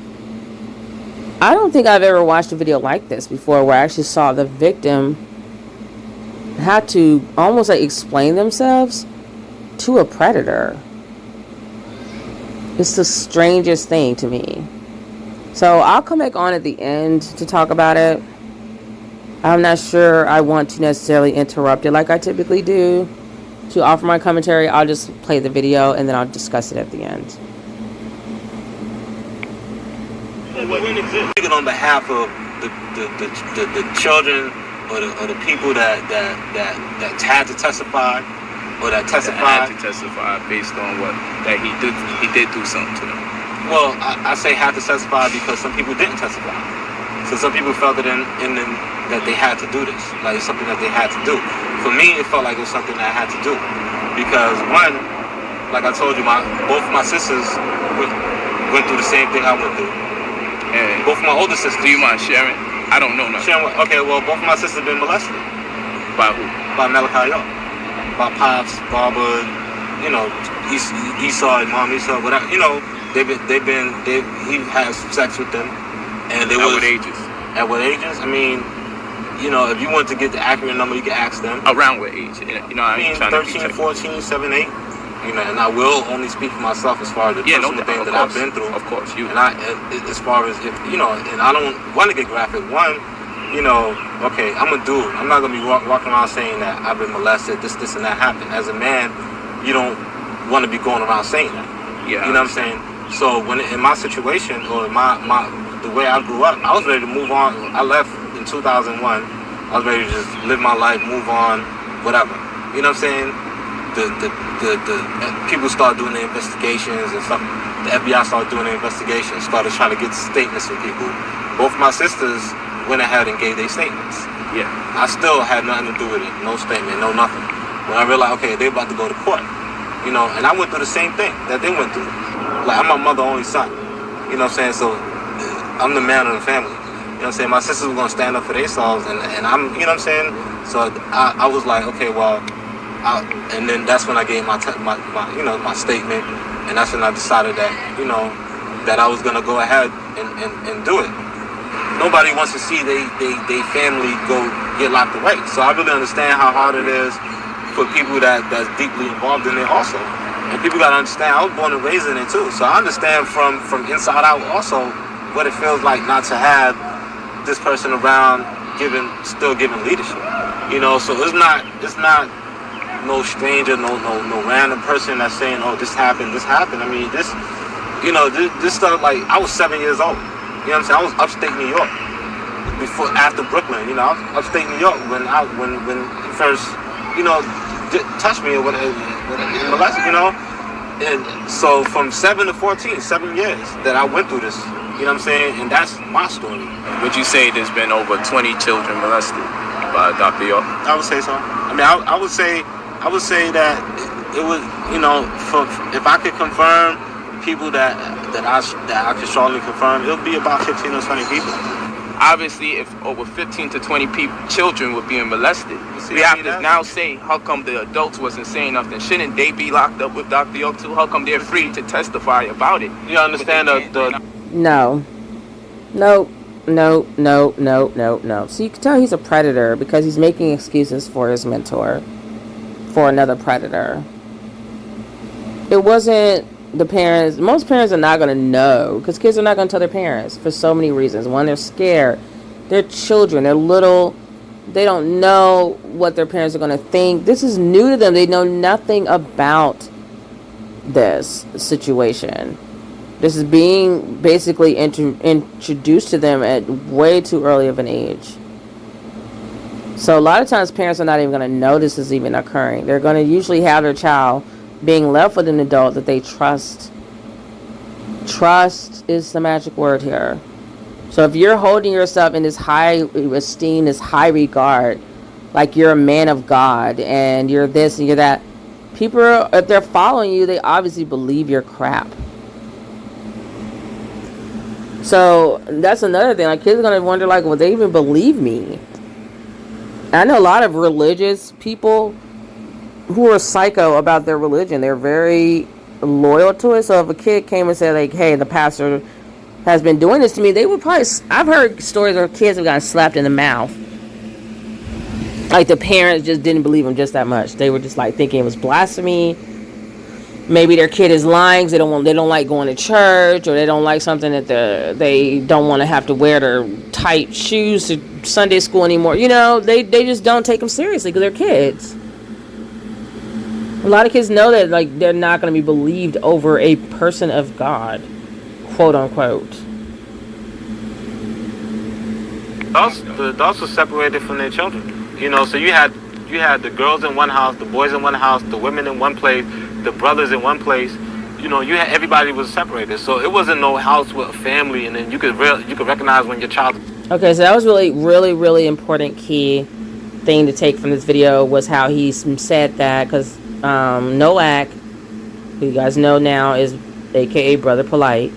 I don't think I've ever watched a video like this before where I actually saw the victim had to almost like explain themselves to a predator. It's the strangest thing to me. So I'll come back on at the end to talk about it. I'm not sure I want to necessarily interrupt it like I typically do to offer my commentary. I'll just play the video and then I'll discuss it at the end. Speaking on behalf of the children or the people that had to testify or that testified. Had to testify based on what that he did do something to them. Well, I say had to testify because some people didn't testify. So some people felt it in them that they had to do this, like it's something that they had to do. For me, it felt like it was something that I had to do because one, like I told you, both my sisters went through the same thing I went through. And both of my older sisters. Do you mind sharing? I don't know nothing. Okay, well, both of my sisters have been molested. By who? By Malachi. By Pops, Barbara, you know, Esau, Mom Esau, whatever. You know, he has sex with them. And At what ages? At what ages? I mean, you know, if you want to get the accurate number, you can ask them. Around what age? You know, I mean, 13, 14, 7, 8. You know, and I will only speak for myself as far as the personal thing that I've been through. Of course, you. And as far as if you know, and I don't want to get graphic. One, you know, okay, I'm a dude. I'm not gonna be walking around saying that I've been molested, this, and that happened. As a man, you don't want to be going around saying that. Yeah. You know what I'm saying? So when in my situation or the way I grew up, I was ready to move on. I left in 2001. I was ready to just live my life, move on, whatever. You know what I'm saying? The people started doing the investigations and stuff. The FBI started doing the investigations, started trying to get statements from people. Both my sisters went ahead and gave their statements. Yeah. I still had nothing to do with it. No statement, no nothing. When I realized, okay, they're about to go to court. You know, and I went through the same thing that they went through. Like, I'm my mother's only son. You know what I'm saying? So, I'm the man of the family. You know what I'm saying? My sisters were going to stand up for themselves, and I'm, you know what I'm saying? So, I was like, okay, well, and then that's when I gave my statement, and that's when I decided that, you know, that I was going to go ahead and do it. Nobody wants to see they family go get locked away. So I really understand how hard it is for people that's deeply involved in it also. And people got to understand, I was born and raised in it too. So I understand from inside out also what it feels like not to have this person around still giving leadership. You know, so it's not no stranger, no random person that's saying, oh, this happened. I mean, this stuff, like, I was 7 years old. You know what I'm saying? I was upstate New York after Brooklyn. You know, I was upstate New York when he first, you know, touched me or whatever, molested, you know. And so from 7 to 14, 7 years that I went through this, you know what I'm saying? And that's my story. Would you say there's been over 20 children molested by Dr. York? I would say so. I mean, I would say that it was, you know, if I could confirm people that I could strongly confirm, it'll be about 15 or 20 people. Obviously, if over 15 to 20 children were being molested, we have to now say, how come the adults wasn't saying nothing? Shouldn't they be locked up with Dr. York too? How come they're free to testify about it? You understand No. No. So you can tell he's a predator because he's making excuses for his mentor, for another predator. It wasn't the parents. Most parents are not going to know because kids are not going to tell their parents for so many reasons. One, they're scared. They're children. They're little. They don't know what their parents are going to think. This is new to them. They know nothing about this situation. This is being basically introduced to them at way too early of an age. So a lot of times parents are not even going to know this is even occurring. They're going to usually have their child being left with an adult that they trust. Trust is the magic word here. So if you're holding yourself in this high esteem, this high regard, like you're a man of God and you're this and you're that, people, if they're following you, they obviously believe your crap. So that's another thing. Like, kids are going to wonder, like, will they even believe me? I know a lot of religious people who are psycho about their religion. They're very loyal to it. So if a kid came and said, like, hey, the pastor has been doing this to me, they would probably... I've heard stories where kids have gotten slapped in the mouth. Like, the parents just didn't believe them just that much. They were just, like, thinking it was blasphemy. Maybe their kid is lying. They don't like going to church, or they don't like something that they don't want to have to wear their tight shoes to Sunday school anymore. You know, they just don't take them seriously because they're kids. A lot of kids know that, like, they're not going to be believed over a person of God, quote unquote. The adults were separated from their children. You know, so you had the girls in one house, the boys in one house, the women in one place, the brothers in one place. You know, everybody was separated. So it wasn't no house with a family, and then you could recognize when your child. Okay, so that was really, really, really important key thing to take from this video was how he said that, because Noak, who you guys know now is aka Brother Polight.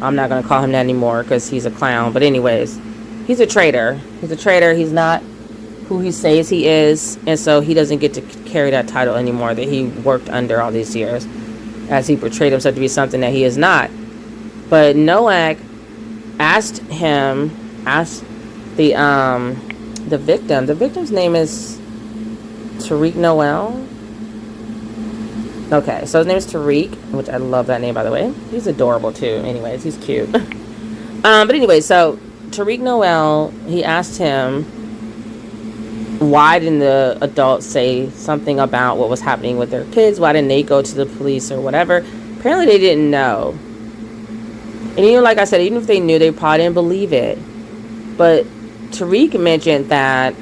I'm not going to call him that anymore because he's a clown. But anyways, he's a traitor. He's a traitor. He's not who he says he is, and so he doesn't get to carry that title anymore that he worked under all these years, as he portrayed himself to be something that he is not. But Noak asked the victim. The victim's name is Tariq Noel. Okay, so his name is Tariq, which I love that name, by the way. He's adorable too. Anyways, he's cute. But anyway, so Tariq Noel, he asked him, why didn't the adults say something about what was happening with their kids? Why didn't they go to the police or whatever? Apparently they didn't know. And even like I said, even if they knew, they probably didn't believe it. But Tariq mentioned that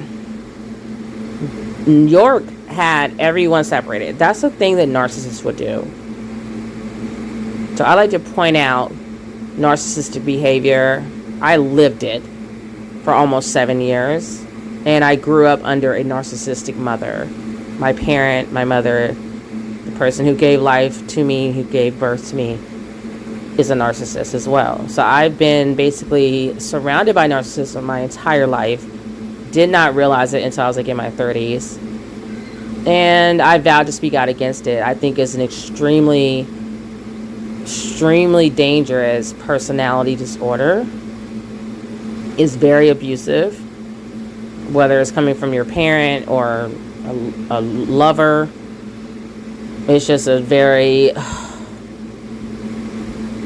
York had everyone separated. That's the thing that narcissists would do. So I like to point out narcissistic behavior. I lived it for almost 7 years. And I grew up under a narcissistic mother. My parent, my mother, the person who gave life to me, who gave birth to me, is a narcissist as well. So I've been basically surrounded by narcissists my entire life. Did not realize it until I was like in my 30s. And I vowed to speak out against it. I think it's an extremely, extremely dangerous personality disorder. It's very abusive. Whether it's coming from your parent or a lover, it's just a very,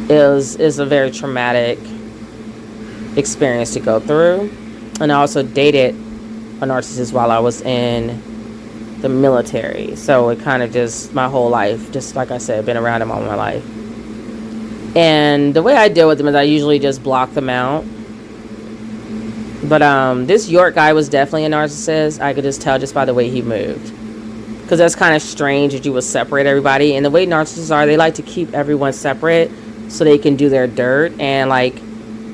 is a very traumatic experience to go through. And I also dated a narcissist while I was in the military, so it kind of just, my whole life, just like I said, been around him all my life. And the way I deal with them is I usually just block them out. But this York guy was definitely a narcissist. I could just tell just by the way he moved. because that's kind of strange that you would separate everybody. And the way narcissists are, they like to keep everyone separate so they can do their dirt, and like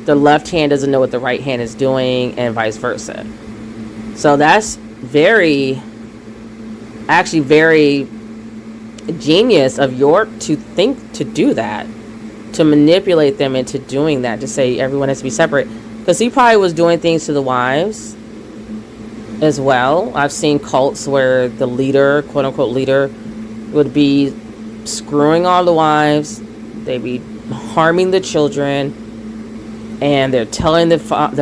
the left hand doesn't know what the right hand is doing, and vice versa. So that's very genius of York to think to do that, to manipulate them into doing that, to say everyone has to be separate, because he probably was doing things to the wives as well. I've seen cults where the leader, quote unquote leader, would be screwing all the wives, they'd be harming the children, and they're telling the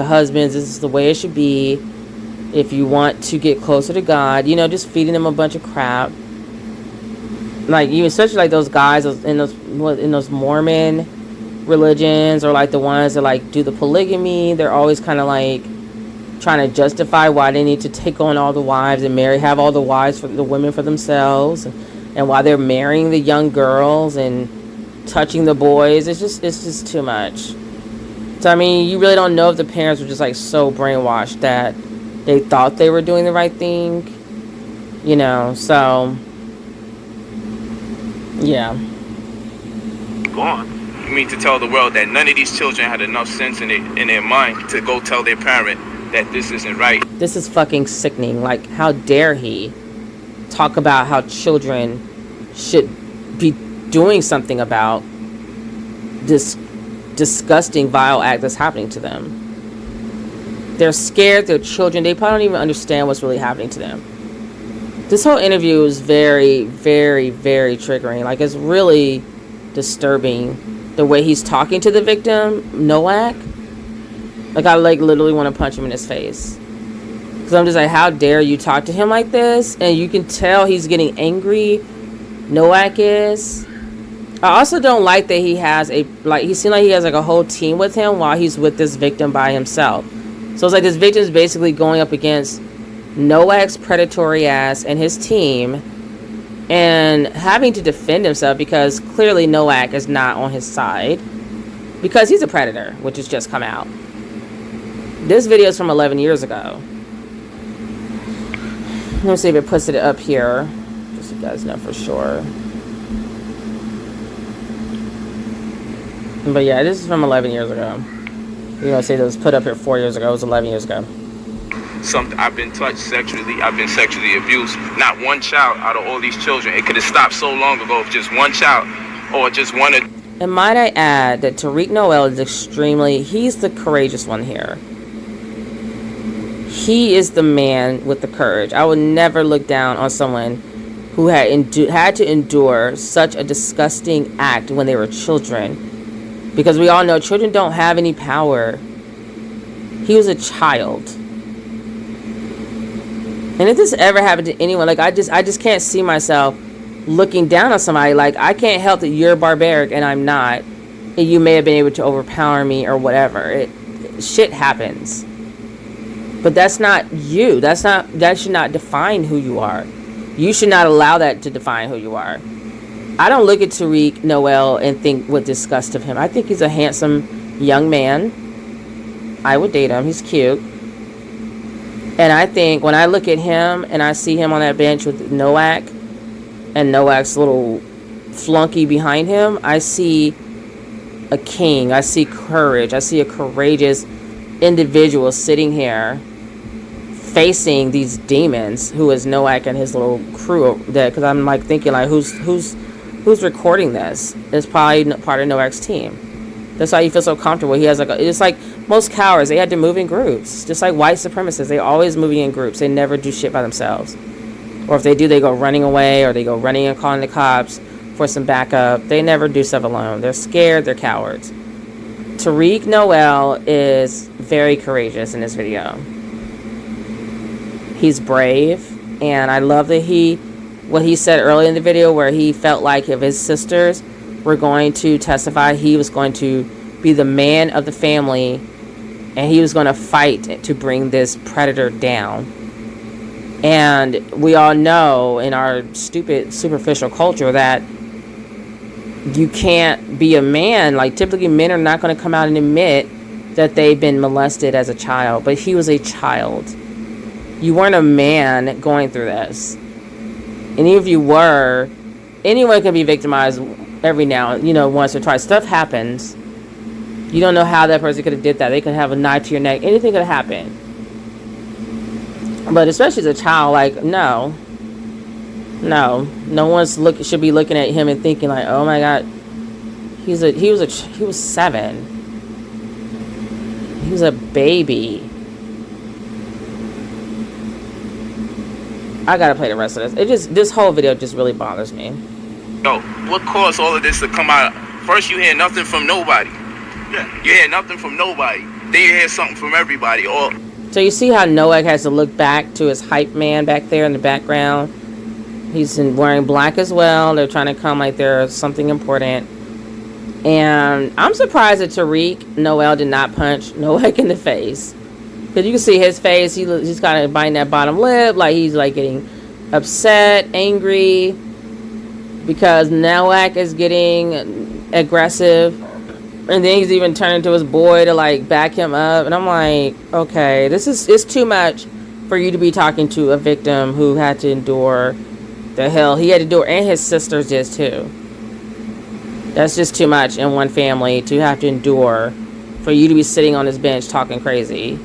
husbands this is the way it should be if you want to get closer to God, you know, just feeding them a bunch of crap. Like, you, especially like those guys in those Mormon religions, or like the ones that like do the polygamy, they're always kind of like trying to justify why they need to take on all the wives and have all the wives for the women for themselves, and why they're marrying the young girls and touching the boys. It's just too much. So I mean, you really don't know if the parents were just like so brainwashed that they thought they were doing the right thing, you know. So yeah. Go on. You mean to tell the world that none of these children had enough sense in their mind to go tell their parent that this isn't right? This is fucking sickening. Like, how dare he talk about how children should be doing something about this disgusting, vile act that's happening to them. They're scared, they're children, they probably don't even understand what's really happening to them. This whole interview is very, very, very triggering. Like, it's really disturbing the way he's talking to the victim, Nowak. Like, I like literally want to punch him in his face, because I'm just like, how dare you talk to him like this? And you can tell he's getting angry. Nowak is. I also don't like that he seemed like he has like a whole team with him while he's with this victim by himself. So it's like this victim is basically going up against Nowak's predatory ass and his team, and having to defend himself because clearly Nowak is not on his side because he's a predator, which has just come out. This video is from 11 years ago. Let me see if it puts it up here, just so you guys know for sure. But yeah, this is from 11 years ago. You're gonna say that was put up here 4 years ago. It was 11 years ago. I've been touched sexually. I've been sexually abused. Not one child out of all these children. It could have stopped so long ago if just one child, or just one. And might I add that Tariq Noel is he's the courageous one here. He is the man with the courage. I would never look down on someone who had to endure such a disgusting act when they were children. Because we all know children don't have any power. He was a child. And if this ever happened to anyone, like, I just can't see myself looking down on somebody. Like, I can't help that you're barbaric and I'm not, and you may have been able to overpower me or whatever. Shit happens. But that's not you. That should not define who you are. You should not allow that to define who you are. I don't look at Tariq Noel and think with disgust of him. I think he's a handsome young man. I would date him. He's cute. And I think when I look at him and I see him on that bench with Nowak and Nowak's little flunky behind him, I see a king. I see courage. I see a courageous individual sitting here facing these demons, who is Nowak and his little crew. Because I'm like thinking, like, who's recording this? It's probably part of Nowak's team. That's why you feel so comfortable. He has it's like most cowards, they had to move in groups. Just like white supremacists, they always moving in groups. They never do shit by themselves. Or if they do, they go running away, or they go running and calling the cops for some backup. They never do stuff alone. They're scared, they're cowards. Tariq Noel is very courageous in this video. He's brave, and I love that what he said earlier in the video, where he felt like if his sisters were going to testify, he was going to be the man of the family, and he was going to fight to bring this predator down. And we all know in our stupid, superficial culture that you can't be a man. Like, typically men are not going to come out and admit that they've been molested as a child, but he was a child. You weren't a man going through this. And even if you were, anyone can be victimized every now, once or twice. Stuff happens. You don't know how that person could have did that. They could have a knife to your neck. Anything could happen. But especially as a child, like, no one's should be looking at him and thinking like, oh my God, he was 7. He was a baby. I gotta play the rest of this. This whole video just really bothers me. Yo, what caused all of this to come out? First, you hear nothing from nobody. Yeah, you hear nothing from nobody. Then you hear something from everybody. So you see how Noah has to look back to his hype man back there in the background. He's wearing black as well. They're trying to come like there's something important. And I'm surprised that Tariq Noel did not punch Noah in the face. Because you can see his face. He's kind of biting that bottom lip. Like he's like getting upset, angry. Because Noah is getting aggressive. And then he's even turning to his boy to like back him up. And I'm like, okay, it's too much for you to be talking to a victim who had to endure the hell he had to endure. And his sisters did too. That's just too much in one family to have to endure for you to be sitting on this bench talking crazy.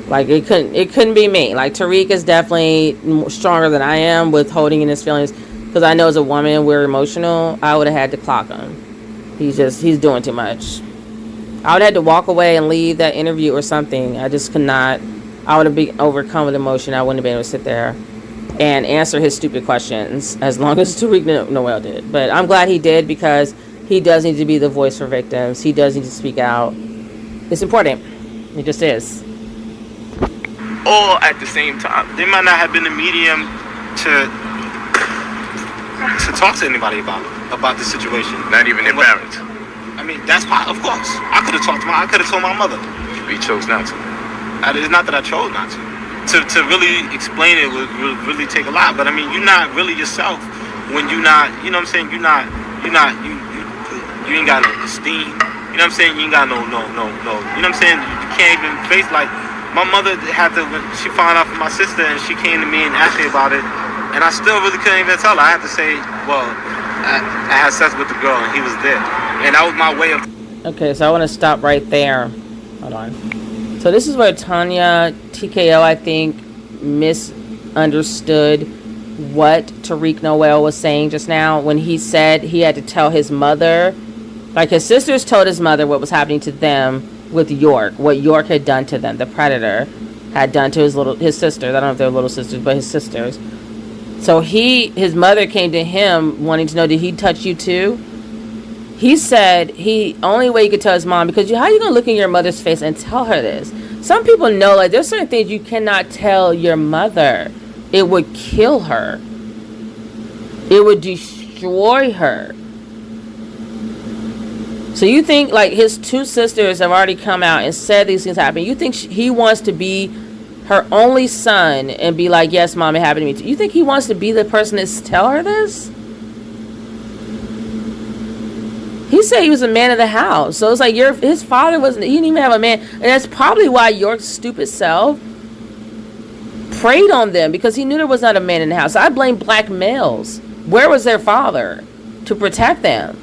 Like it couldn't be me. Like Tariq is definitely stronger than I am with holding in his feelings, because I know as a woman we're emotional. I would have had to clock him. He's doing too much. I would have had to walk away and leave that interview or something. I just could not. I would have been overcome with emotion. I wouldn't have been able to sit there and answer his stupid questions as long as Tariq Noel did. But I'm glad he did, because he does need to be the voice for victims. He does need to speak out. It's important. It just is. All at the same time. They might not have been the medium to talk to anybody about the situation. Not even their parents. I mean, that's why, of course. I could have told my mother. We chose not to. It's not that I chose not to. To really explain it would really take a lot. But I mean, you're not really yourself when you're not, you know what I'm saying? You ain't got no esteem. You know what I'm saying? You ain't got no. You know what I'm saying? You can't even face, like, my mother had to, when she found out from my sister and she came to me and asked me about it, and I still really couldn't even tell her. I had to say, well, I had sex with the girl and he was there. And that was my way of... Okay, so I want to stop right there. Hold on. So this is where Tanya TKO, I think, misunderstood what Tariq Noel was saying just now when he said he had to tell his mother. Like, his sisters told his mother what was happening to them with York, what York had done to them, the predator had done to his sisters. I don't know if they're little sisters, but his sisters. So his mother came to him wanting to know, did he touch you too? He said only way he could tell his mom, because how are you going to look in your mother's face and tell her this? Some people know, like, there's certain things you cannot tell your mother. It would kill her. It would destroy her. So you think, like, his two sisters have already come out and said these things happen. You think he wants to be her only son and be like, yes, mom, it happened to me too. You think he wants to be the person to tell her this? He said he was a man of the house. So it's like his father he didn't even have a man. And that's probably why York's stupid self preyed on them, because he knew there was not a man in the house. So I blame black males. Where was their father to protect them?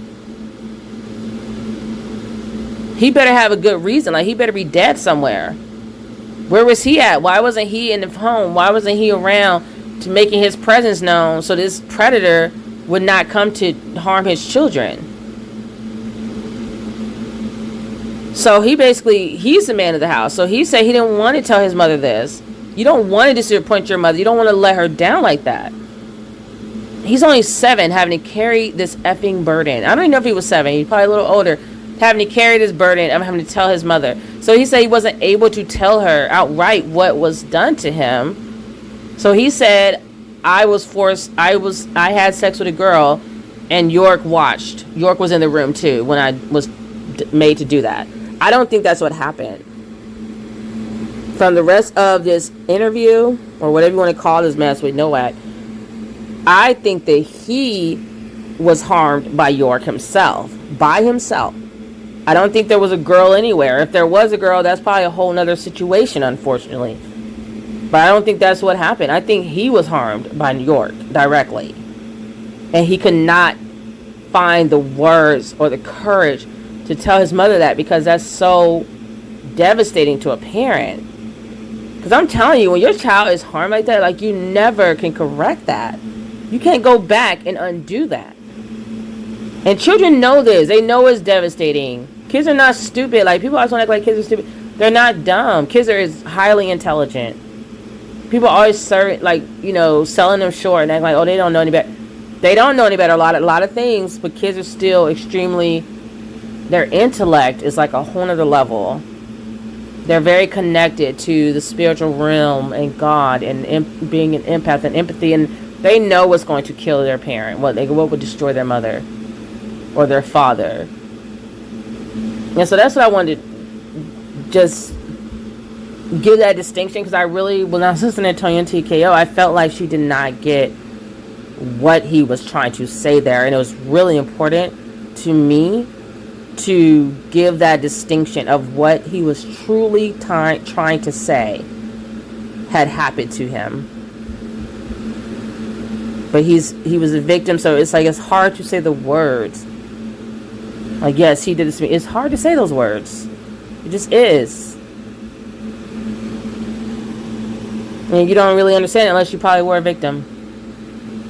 He better have a good reason. Like, he better be dead somewhere. Where was he at? Why wasn't he in the home? Why wasn't he around to making his presence known so this predator would not come to harm his children? So he's the man of the house. So he said he didn't want to tell his mother this. You don't want to disappoint your mother. You don't want to let her down like that. He's only 7, having to carry this effing burden. I don't even know if he was 7. He's probably a little older. Having to carry this burden of having to tell his mother. So he said he wasn't able to tell her outright what was done to him. So he said, I had sex with a girl, and York watched. York was in the room too when I was made to do that. I don't think that's what happened. From the rest of this interview, or whatever you want to call this mess with Nowak, I think that he was harmed by York himself. By himself. I don't think there was a girl anywhere. If there was a girl, that's probably a whole nother situation, unfortunately. But I don't think that's what happened. I think he was harmed by New York directly. And he could not find the words or the courage to tell his mother that, because that's so devastating to a parent. Because I'm telling you, when your child is harmed like that, like, you never can correct that. You can't go back and undo that. And children know this. They know it's devastating. Kids are not stupid. Like, people always want to act like kids are stupid. They're not dumb. Kids are highly intelligent. People always selling them short and act like, oh, they don't know any better. They don't know any better a lot of things, but kids are still extremely, their intellect is like a whole nother level. They're very connected to the spiritual realm and God and being an empath and empathy, and they know what's going to kill their parent, what would destroy their mother or their father. And so that's what I wanted to just give that distinction, because I really, when I was listening to Tonya TKO, I felt like she did not get what he was trying to say there, and it was really important to me to give that distinction of what he was truly trying to say had happened to him. But he was a victim, so it's like, it's hard to say the words. Like, yes, he did this to me. It's hard to say those words. It just is. And you don't really understand it unless you probably were a victim.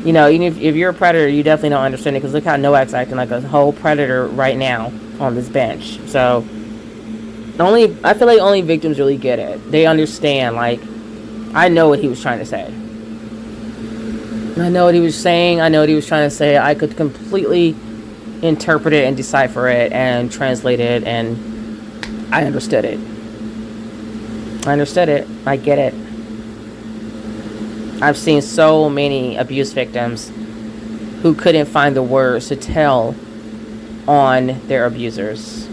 You know, even if you're a predator, you definitely don't understand it, because look how Noah's acting like a whole predator right now on this bench. So, I feel like only victims really get it. They understand, like, I know what he was trying to say. I know what he was saying. I know what he was trying to say. I could completely interpret it and decipher it and translate it, and I understood it. I get it. I've seen so many abuse victims who couldn't find the words to tell on their abusers.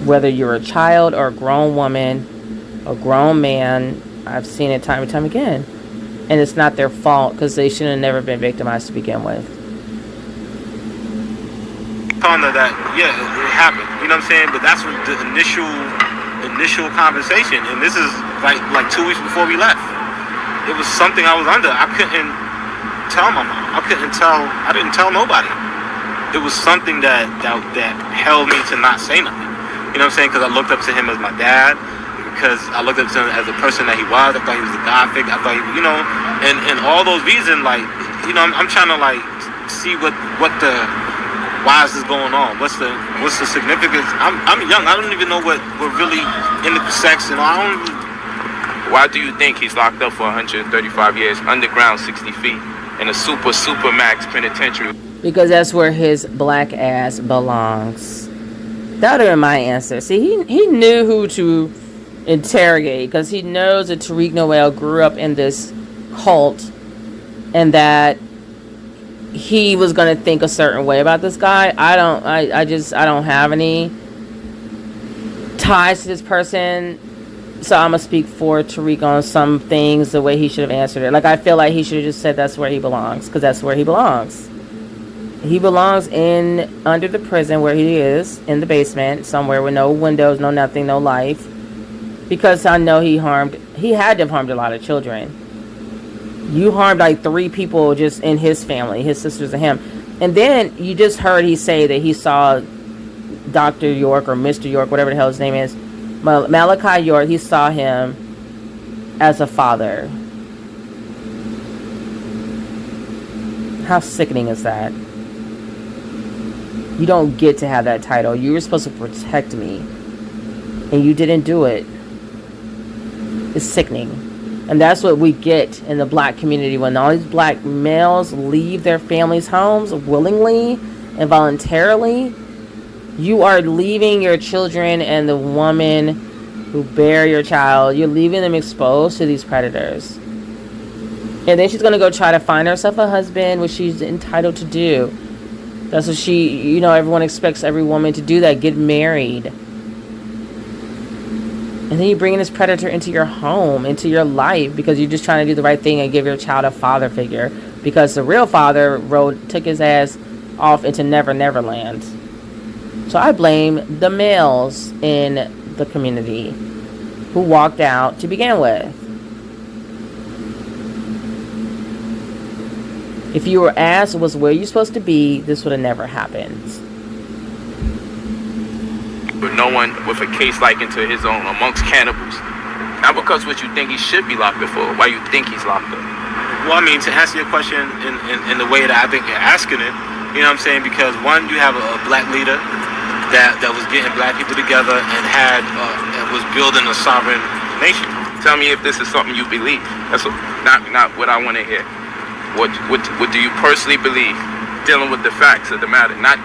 Whether you're a child or a grown woman, a grown man, I've seen it time and time again. And it's not their fault, because they should have never been victimized to begin with. Telling her that, yeah, it happened. You know what I'm saying? But that's what the initial conversation. And this is like 2 weeks before we left. It was something I was under. I couldn't tell my mom. I didn't tell nobody. It was something that held me to not say nothing. You know what I'm saying? Because I looked up to him as my dad. Because I looked up to him as a person that he was. I thought he was a God figure. I thought he, and all those reasons, like, I'm trying to, like, see why is this going on? What's the significance? I'm young. I don't even know what we're really into sex, and I don't even. Why do you think he's locked up for 135 years, underground 60 feet, in a super max penitentiary? Because that's where his black ass belongs. That would have been my answer. See, he knew who to interrogate, because he knows that Tariq Noel grew up in this cult, and that he was going to think a certain way about this guy. I don't have any ties to this person. So I'm going to speak for Tariq on some things, the way he should have answered it. Like, I feel like he should have just said that's where he belongs, because that's where he belongs. He belongs under the prison where he is, in the basement, somewhere with no windows, no nothing, no life. Because I know he had to have harmed a lot of children. You harmed like 3 people just in his family, his sisters and him. And then you just heard he say that he saw Dr. York or Mr. York, whatever the hell his name is, Malachi York, he saw him as a father. How sickening is that? You don't get to have that title. You were supposed to protect me, and you didn't do it. It's sickening. And that's what we get in the black community when all these black males leave their families' homes willingly and voluntarily. You are leaving your children and the woman who bear your child, you're leaving them exposed to these predators. And then she's going to go try to find herself a husband, which she's entitled to do. That's what everyone expects every woman to do, that, get married. And then you bring this predator into your home, into your life, because you're just trying to do the right thing and give your child a father figure. Because the real father took his ass off into Never Land. So I blame the males in the community who walked out to begin with. If you were asked was where you supposed to be, this would have never happened. But no one with a case likened to his own amongst cannibals. Not because what you think he should be locked up for, why you think he's locked up. Well, I mean, to answer your question in the way that I think you're asking it, you know what I'm saying? Because one, you have a black leader that was getting black people together and and was building a sovereign nation. Tell me if this is something you believe. That's not what I want to hear. What do you personally believe, dealing with the facts of the matter? Not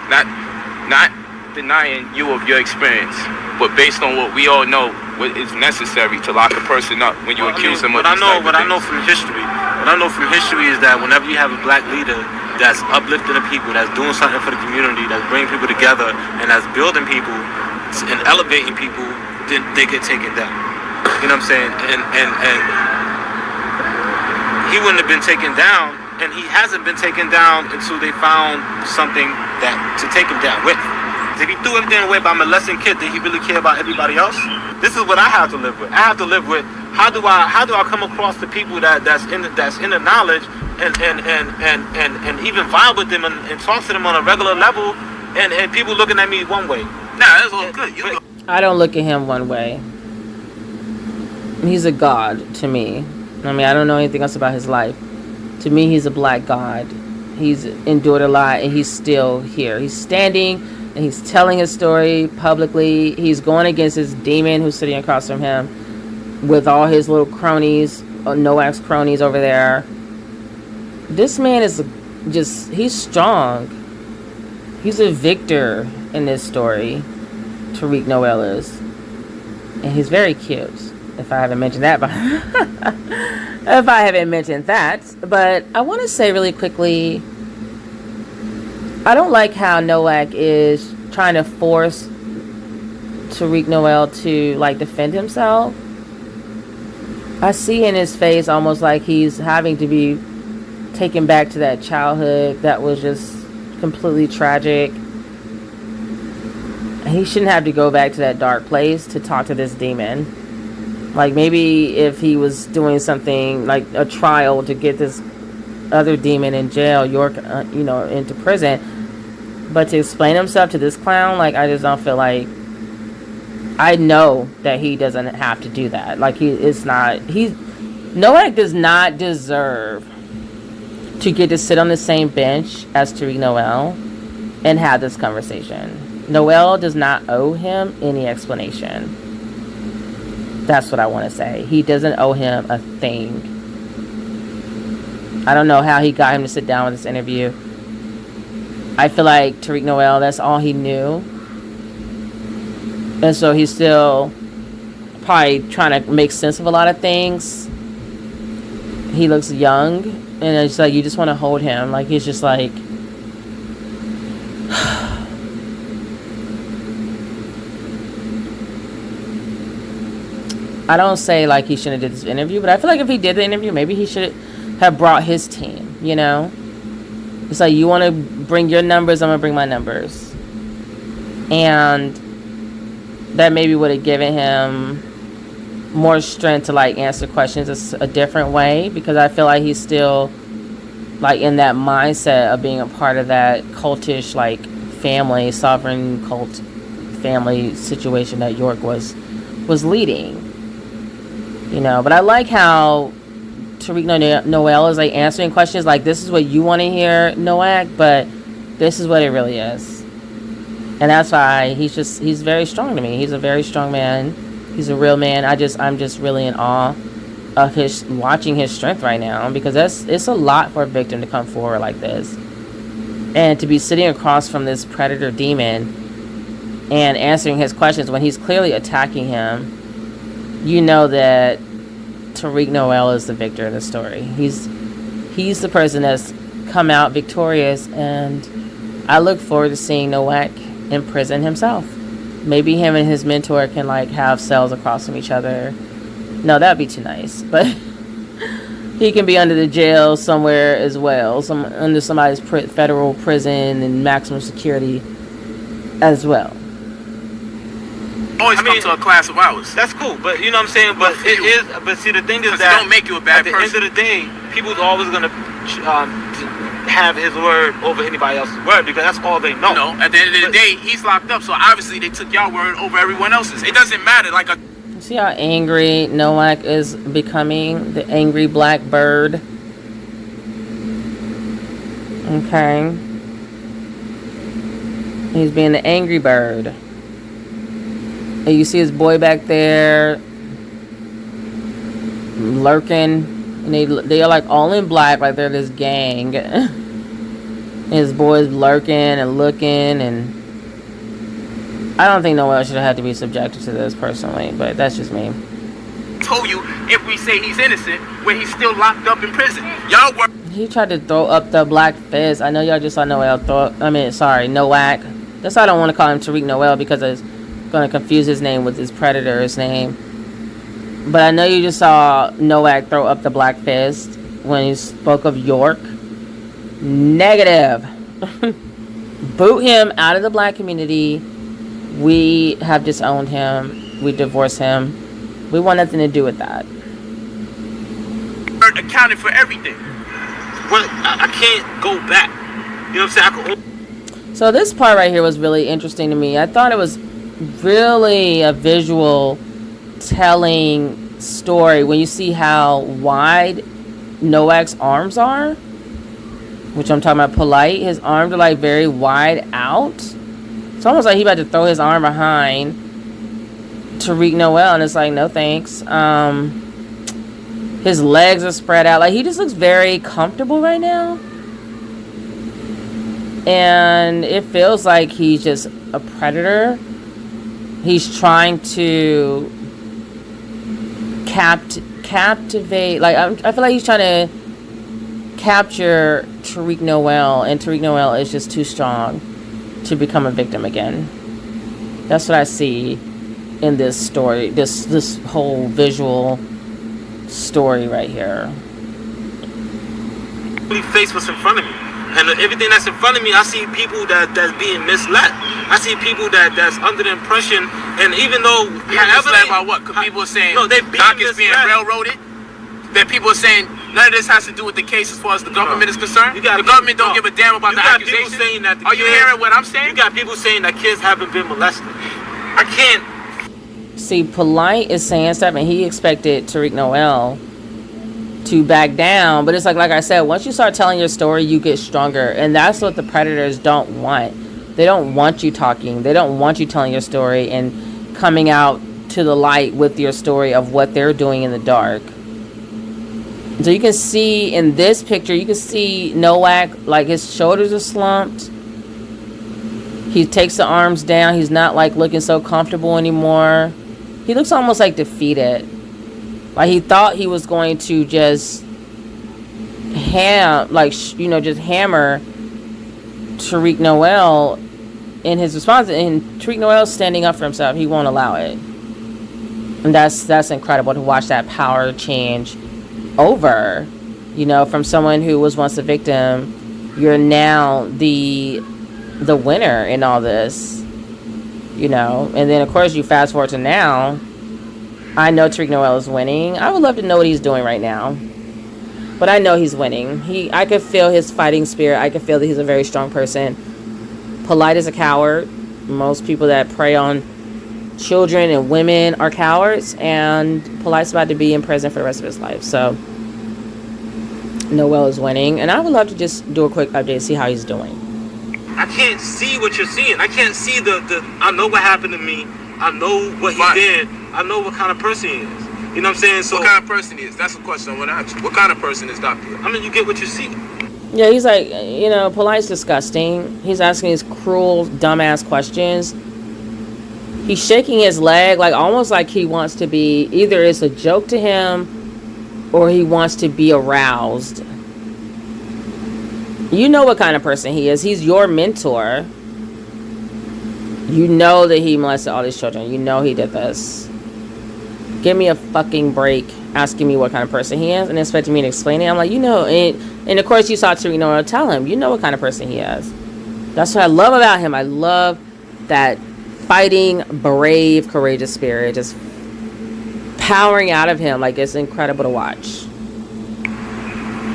denying you of your experience, but based on what we all know, what is necessary to lock a person up when you accuse them of what I know from history is that whenever you have a black leader that's uplifting the people, that's doing something for the community, that's bringing people together, and that's building people and elevating people, then they get taken down. You know what I'm saying? And he wouldn't have been taken down, and he hasn't been taken down until they found something to take him down with. If he threw everything away by molesting kids, did he really care about everybody else? This is what I have to live with. I have to live with how do I come across the people that's in the knowledge and even vibe with them and talk to them on a regular level, and people looking at me one way. Nah, that's all good. I don't look at him one way. He's a god to me. I mean, I don't know anything else about his life. To me, he's a black god. He's endured a lot, and he's still here. He's standing, and he's telling his story publicly. He's going against his demon who's sitting across from him with all his little cronies, Noah's cronies over there. This man is he's strong. He's a victor in this story. Tariq Noel is. And he's very cute. If I haven't mentioned that. But I want to say really quickly, I don't like how Nowak is trying to force Tariq Noel to defend himself. I see in his face almost like he's having to be taken back to that childhood that was just completely tragic. He shouldn't have to go back to that dark place to talk to this demon. Maybe if he was doing something like a trial to get this other demon in jail, York, into prison, but to explain himself to this clown, I just don't feel like. I know that he doesn't have to do that. Nowak does not deserve to get to sit on the same bench as Tariq Noel and have this conversation. Noel does not owe him any explanation. That's what I want to say. He doesn't owe him a thing. I don't know how he got him to sit down with this interview. I feel like Tariq Noel, that's all he knew. And so he's still probably trying to make sense of a lot of things. He looks young. And it's you just want to hold him. He's just I don't say he shouldn't have did this interview, but I feel like if he did the interview, maybe he should have brought his team, It's you want to bring your numbers, I'm going to bring my numbers. And that maybe would have given him more strength to answer questions a different way, because I feel like he's still in that mindset of being a part of that cultish family, sovereign cult family situation that York was leading. But I like how Tariq Noel is answering questions this is what you want to hear, Nowak, but this is what it really is. And that's why he's very strong to me. He's a very strong man. He's a real man. I'm just really in awe of watching his strength right now, because it's a lot for a victim to come forward like this. And to be sitting across from this predator demon and answering his questions when he's clearly attacking him, that Tariq Noel is the victor in the story. He's the person that's come out victorious, and I look forward to seeing Nowak in prison himself. Maybe him and his mentor can have cells across from each other. No, that'd be too nice. But he can be under the jail somewhere as well, under somebody's federal prison and maximum security as well. Always come to a class of ours. That's cool, but you know what I'm saying. But it is. But see, the thing is that don't make you a bad person. At the end of the day, people's always gonna have his word over anybody else's word because that's all they know. You know, at the end of the day, he's locked up, so obviously they took your word over everyone else's. It doesn't matter. Like a See how angry Nowak is becoming? The angry black bird. Okay. He's being the angry bird. And you see his boy back there lurking. And they are like all in black, like they're this gang. His boy's lurking and looking, and I don't think Noel should have had to be subjected to this personally, but that's just me. told you if we say he's innocent when he's still locked up in prison. Y'all were. He tried to throw up the black fist. I know y'all just saw Nowak. That's why I don't want to call him Tariq Noel because it's going to confuse his name with his predator's name. But I know you just saw Nowak throw up the black fist when he spoke of York. Negative. Boot him out of the black community. We have disowned him. We divorced him. We want nothing to do with that. Accounted for everything. But I can't go back. You know what I'm saying? So this part right here was really interesting to me. I thought it was really a visual telling story when you see how wide Nowak's arms are, which I'm talking about Polight. His arms are like very wide out. It's almost like he about to throw his arm behind Tariq Noel, and it's like, no thanks. His legs are spread out. Like, he just looks very comfortable right now. And it feels like he's just a predator. He's trying to captivate. Like, I feel like he's trying to capture Tariq Noel, and Tariq Noel is just too strong to become a victim again. That's what I see in this story, this whole visual story right here. Face what's in front of me, and everything that's in front of me, I see people that's being misled. I see people that's under the impression, and even though Misled by what? Because people are saying Doc is being railroaded. That people are saying none of this has to do with the case as far as the government is concerned. The government don't give a damn about the accusations. Are you hearing what I'm saying? You got people saying that kids haven't been molested. I can't. See, Polight is saying stuff, and he expected Tariq Noel to back down. But it's like I said, once you start telling your story, you get stronger. And that's what the predators don't want. They don't want you talking. They don't want you telling your story and coming out to the light with your story of what they're doing in the dark. So you can see in this picture, you can see Nowak, like his shoulders are slumped. He takes the arms down. He's not like looking so comfortable anymore. He looks almost like defeated. Like he thought he was going to just just hammer Tariq Noel in his response. And Tariq Noel's standing up for himself. He won't allow it. And that's incredible to watch that power change over. From someone who was once a victim, you're now the winner in all this. And then of course you fast forward to now. I know Tariq Noel is winning. I would love to know what he's doing right now, but I know he's winning. I could feel his fighting spirit. I could feel that he's a very strong person. Polight is a coward. Most people that prey on children and women are cowards, and Polight's about to be in prison for the rest of his life. So Noel is winning, and I would love to just do a quick update, see how he's doing. I can't see what you're seeing. I can't see I know what happened to me. I know what he did. I know what kind of person he is. You know what I'm saying? So what kind of person he is? That's the question I want to ask you. What kind of person is Dr. I mean, you get what you see. Yeah, he's like, Polight's disgusting. He's asking these cruel, dumbass questions. He's shaking his leg, like almost like he wants to be, either it's a joke to him or he wants to be aroused. You know what kind of person he is. He's your mentor. You know that he molested all these children. You know he did this. Give me a fucking break asking me what kind of person he is and expecting me to explain it. I'm like, and of course you saw Tariq Noel tell him, you know what kind of person he is. That's what I love about him. I love that fighting, brave, courageous spirit just powering out of him. Like, it's incredible to watch.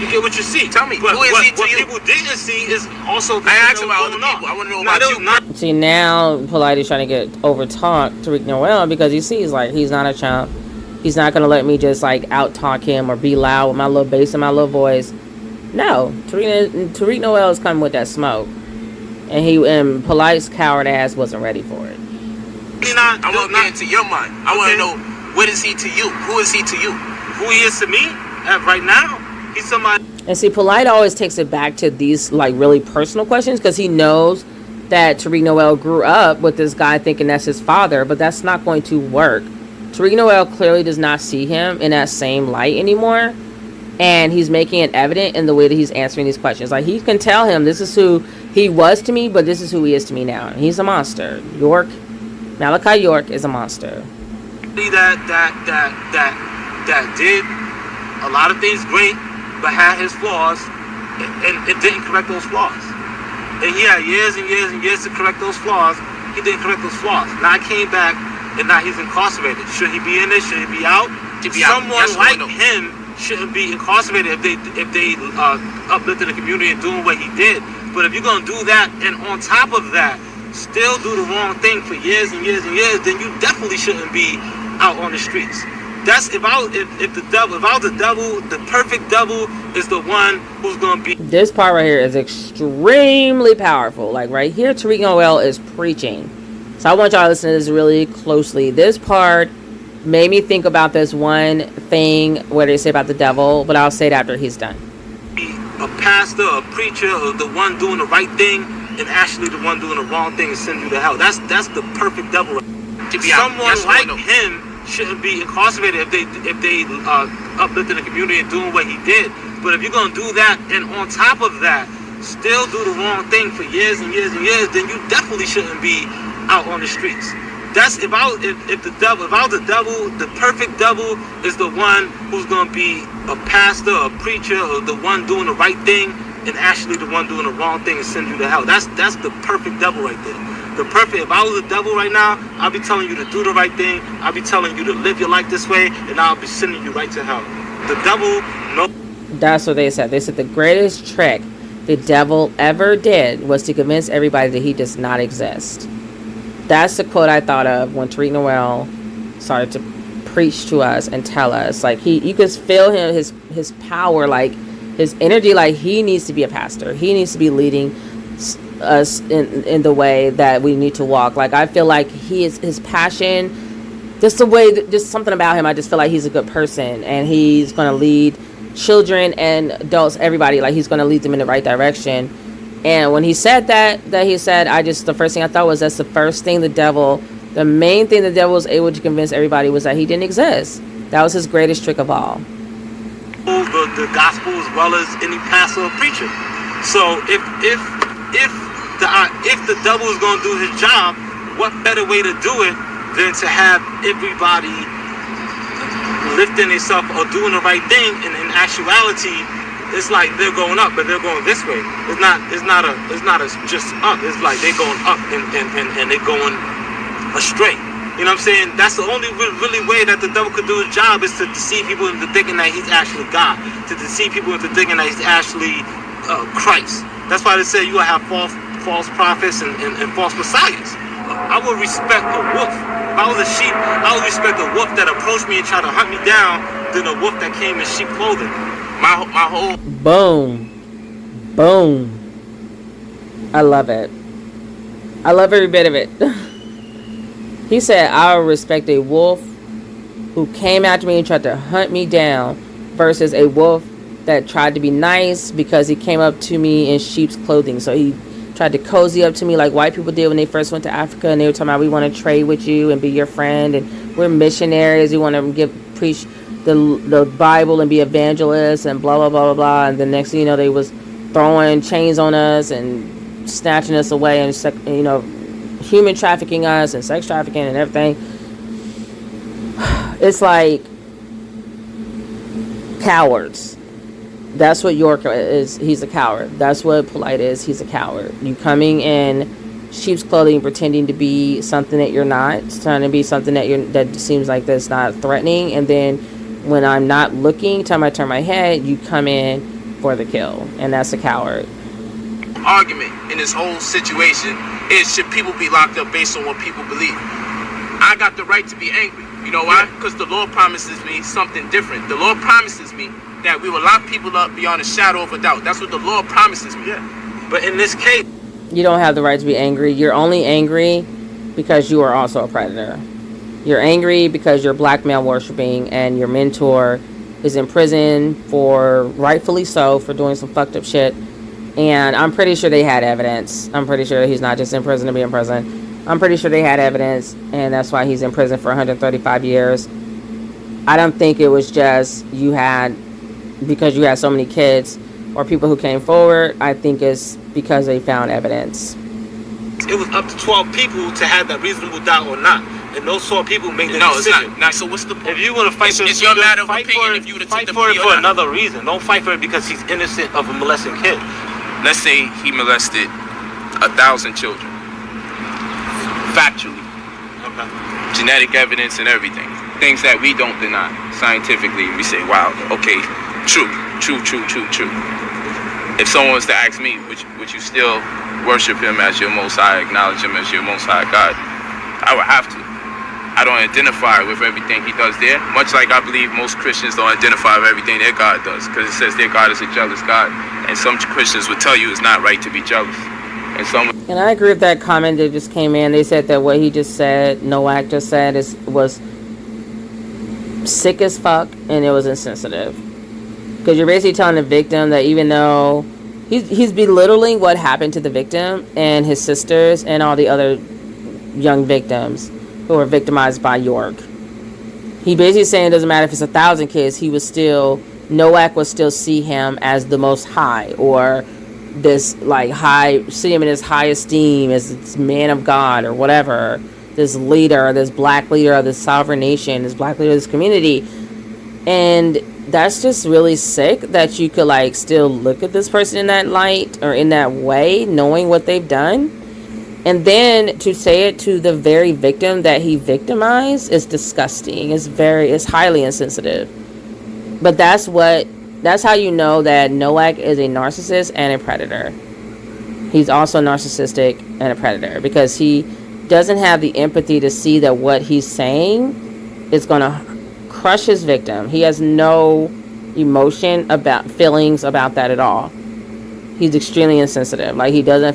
You get what you see. Tell me, but who is he to what you? people didn't see is also. I asked about other people. I want to know about you. See, now Polight is trying to get over talk Tariq Noel because he sees like he's not a chump. He's not gonna let me just like out talk him or be loud with my little bass and my little voice. No, Tariq Noel is coming with that smoke, and Polight's coward ass wasn't ready for it. I want to get into your mind. I want to know, what is he to you? Who is he to you? Who he is to me right now? He's somebody. And see, Polight always takes it back to these like really personal questions because he knows that Tariq Noel grew up with this guy thinking that's his father, but that's not going to work. Tariq Noel clearly does not see him in that same light anymore, and he's making it evident in the way that he's answering these questions. Like, he can tell him this is who he was to me, but this is who he is to me now. He's a monster. Malachi York is a monster. That did a lot of things great, but had his flaws, and it didn't correct those flaws. And he had years and years and years to correct those flaws. He didn't correct those flaws. Now I came back, and now he's incarcerated. Should he be in there? Should he be out? Someone like him shouldn't be incarcerated if they uplifted the community and doing what he did. But if you're gonna do that, and on top of that, still do the wrong thing for years and years and years, then you definitely shouldn't be out on the streets. That's if I was the devil, the perfect devil is the one who's gonna be. This part right here is extremely powerful. Like right here, Tariq Noel is preaching. So I want y'all to listen to this really closely. This part made me think about this one thing where they say about the devil, but I'll say it after he's done. A pastor, a preacher, or the one doing the right thing, and actually the one doing the wrong thing and send you to hell. That's the perfect devil. Someone like him shouldn't be incarcerated if they uplifted the community and doing what he did. But if you're gonna do that, and on top of that, still do the wrong thing for years and years and years, then you definitely shouldn't be out on the streets. That's if I was the devil, the perfect devil is the one who's gonna be a pastor, a preacher, or the one doing the right thing, and actually the one doing the wrong thing and send you to hell. That's the perfect devil right there. If I was the devil right now, I'll be telling you to do the right thing. I'll be telling you to live your life this way, and I'll be sending you right to hell. The devil, no. That's what they said. They said the greatest trick the devil ever did was to convince everybody that he does not exist. That's the quote I thought of when Tariq Noel started to preach to us and tell us. Like, you could feel him, his power, like his energy. Like, he needs to be a pastor. He needs to be leading us in the way that we need to walk. Like, I feel like his passion, just the way, just something about him. I just feel like he's a good person, and he's going to lead children and adults, everybody. Like, he's going to lead them in the right direction. And when he said that he said, the first thing I thought was that's the first thing the main thing the devil was able to convince everybody was that he didn't exist. That was his greatest trick of all. The gospel as well as any pastor or preacher. So if the devil is going to do his job, what better way to do it than to have everybody lifting themselves or doing the right thing? And in actuality, it's like they're going up, but they're going this way. It's not just up. It's like they're going up and they're going astray. You know what I'm saying? That's the only really way that the devil could do his job, is to deceive people into thinking that he's actually God, to deceive people into thinking that he's actually Christ. That's why they say you will have false prophets and false messiahs. I would respect a wolf. If I was a sheep, I would respect a wolf that approached me and tried to hunt me down than a wolf that came in sheep clothing. My whole boom. I love it. I love every bit of it. He said, I will respect a wolf who came after me and tried to hunt me down versus a wolf that tried to be nice because he came up to me in sheep's clothing. So he tried to cozy up to me like white people did when they first went to Africa, and they were talking about, we want to trade with you and be your friend, and we're missionaries, we want to preach the Bible and be evangelists and blah blah blah blah blah. And the next thing you know, they was throwing chains on us and snatching us away and human trafficking us and sex trafficking and everything. It's like cowards. That's what York is. He's a coward. That's what Polight is. He's a coward. You coming in sheep's clothing, pretending to be something that you're not, trying to be something that seems like that's not threatening, and then when I'm not looking, time I turn my head, you come in for the kill, and that's a coward. Argument in this whole situation is, should people be locked up based on what people believe? I got the right to be angry. You know why? Because the Lord promises me something different. The Lord promises me that we will lock people up beyond a shadow of a doubt. That's what the Lord promises me. Yeah. But in this case, you don't have the right to be angry. You're only angry because you are also a predator. You're angry because you're blackmail worshiping and your mentor is in prison for, rightfully so, for doing some fucked up shit. And I'm pretty sure they had evidence. I'm pretty sure he's not just in prison to be in prison. I'm pretty sure they had evidence, and that's why he's in prison for 135 years. I don't think it was just because you had so many kids or people who came forward. I think it's because they found evidence. it was up to 12 people to have that reasonable doubt or not. And those 12 people make the decision. It's not. So what's the point? If you're going to fight it's your matter of opinion if you would have fight for it for another reason. Don't fight for it because he's innocent of a molesting kid. Let's say he molested 1,000 children. Factually. Okay. Genetic evidence and everything. Things that we don't deny scientifically. We say, wow, okay, true. If someone was to ask me, would you still worship him as your Most High, acknowledge him as your Most High God? I would have to. I don't identify with everything he does there, much like I believe most Christians don't identify with everything their God does, because it says their God is a jealous God, and some Christians would tell you it's not right to be jealous. And I agree with that comment that just came in. They said that what he just said, Nuwaupian just said, was sick as fuck, and it was insensitive. Because you're basically telling the victim that even though he's belittling what happened to the victim and his sisters and all the other young victims who were victimized by York. He basically saying it doesn't matter if it's 1,000 kids, Nuwaupian would still see him as the Most High, or this see him in his high esteem as this man of God or whatever, this leader, this black leader of this sovereign nation, this black leader of this community. And that's just really sick that you could still look at this person in that light or in that way, knowing what they've done. And then to say it to the very victim that he victimized is disgusting. It's highly insensitive. But that's how you know that Nuwaupian is a narcissist and a predator. He's also narcissistic and a predator because he doesn't have the empathy to see that what he's saying is going to crush his victim. He has no feelings about that at all. He's extremely insensitive. He doesn't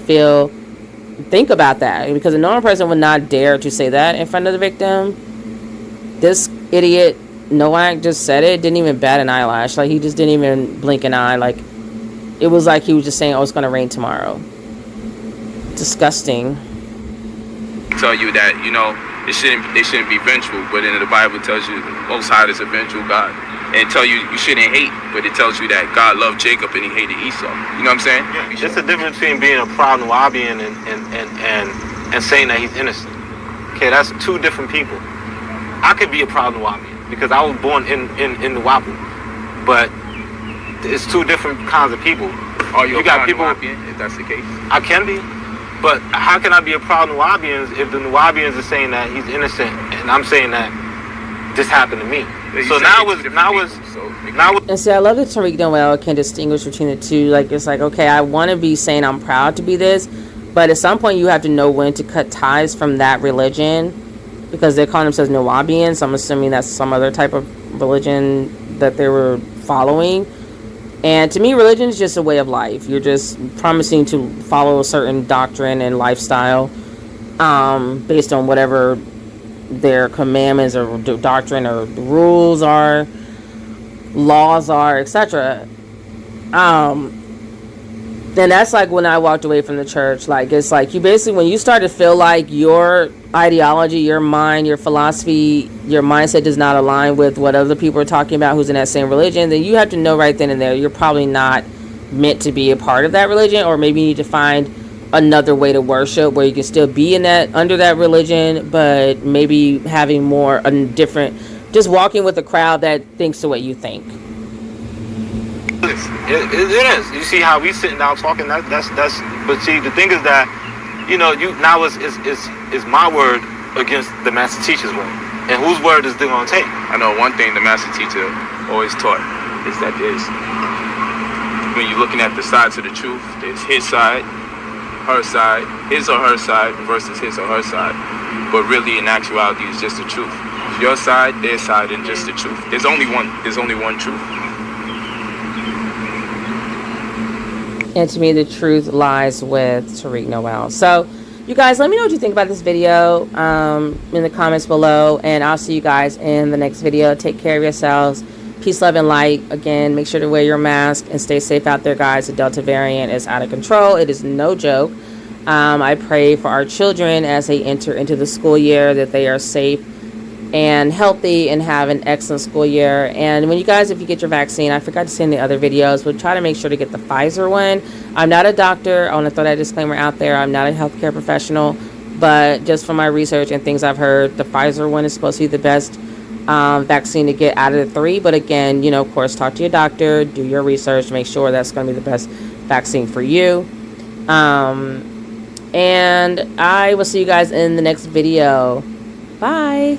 think about that, because a normal person would not dare to say that in front of the victim. This idiot Nuwaupian just said it, didn't even bat an eyelash. He just didn't even blink an eye. It was like he was just saying, oh, it's going to rain tomorrow. Disgusting. Tell you that, they shouldn't be vengeful, but then the Bible tells you Most High is a vengeful God. And tell you shouldn't hate, but it tells you that God loved Jacob and he hated Esau. You know what I'm saying? Yeah, there's a difference between being a proud Nuwaupian and saying that he's innocent. Okay, that's two different people. I could be a proud Nuwaupian because I was born in Nuwaupian, but it's two different kinds of people. Are you a proud Nuwaupian, if that's the case? I can be, but how can I be a proud Nuwaupian if the Nuwaupians are saying that he's innocent and I'm saying that this happened to me? So now and see, I love that Tariq Noel can distinguish between the two. Okay, I want to be saying I'm proud to be this, but at some point you have to know when to cut ties from that religion, because they're calling themselves Nuwaupian, so I'm assuming that's some other type of religion that they were following. And to me, religion is just a way of life. You're just promising to follow a certain doctrine and lifestyle based on whatever their commandments or doctrine or rules are, laws are, etc. And that's when I walked away from the church. It's you basically, when you start to feel like your ideology, your mind, your philosophy, your mindset does not align with what other people are talking about who's in that same religion, then you have to know right then and there you're probably not meant to be a part of that religion, or maybe you need to find another way to worship where you can still be under that religion, but maybe having more different, just walking with a crowd that thinks the way you think. It is. You see how we sitting down talking. That's. But see, the thing is that, you now is my word against the master teacher's word, and whose word is they gonna take? I know one thing the master teacher always taught is that when you're looking at the sides of the truth, there's his side, her side, his or her side versus his or her side. But really, in actuality, it's just the truth. Your side, their side, and just the truth. There's only one. There's only one truth. And to me, the truth lies with Tariq Noel. So, you guys, let me know what you think about this video in the comments below. And I'll see you guys in the next video. Take care of yourselves. Peace, love, and light. Again, make sure to wear your mask and stay safe out there, guys. The Delta variant is out of control. It is no joke. I pray for our children as they enter into the school year that they are safe and healthy and have an excellent school year. And when you guys, if you get your vaccine, I forgot to say in the other videos, we'll try to make sure to get the Pfizer one. I'm not a doctor. I want to throw that disclaimer out there. I'm not a healthcare professional, but just from my research and things I've heard, the Pfizer one is supposed to be the best vaccine to get out of the 3. But again, you know, of course, talk to your doctor, do your research, make sure that's going to be the best vaccine for you. And I will see you guys in the next video. Bye.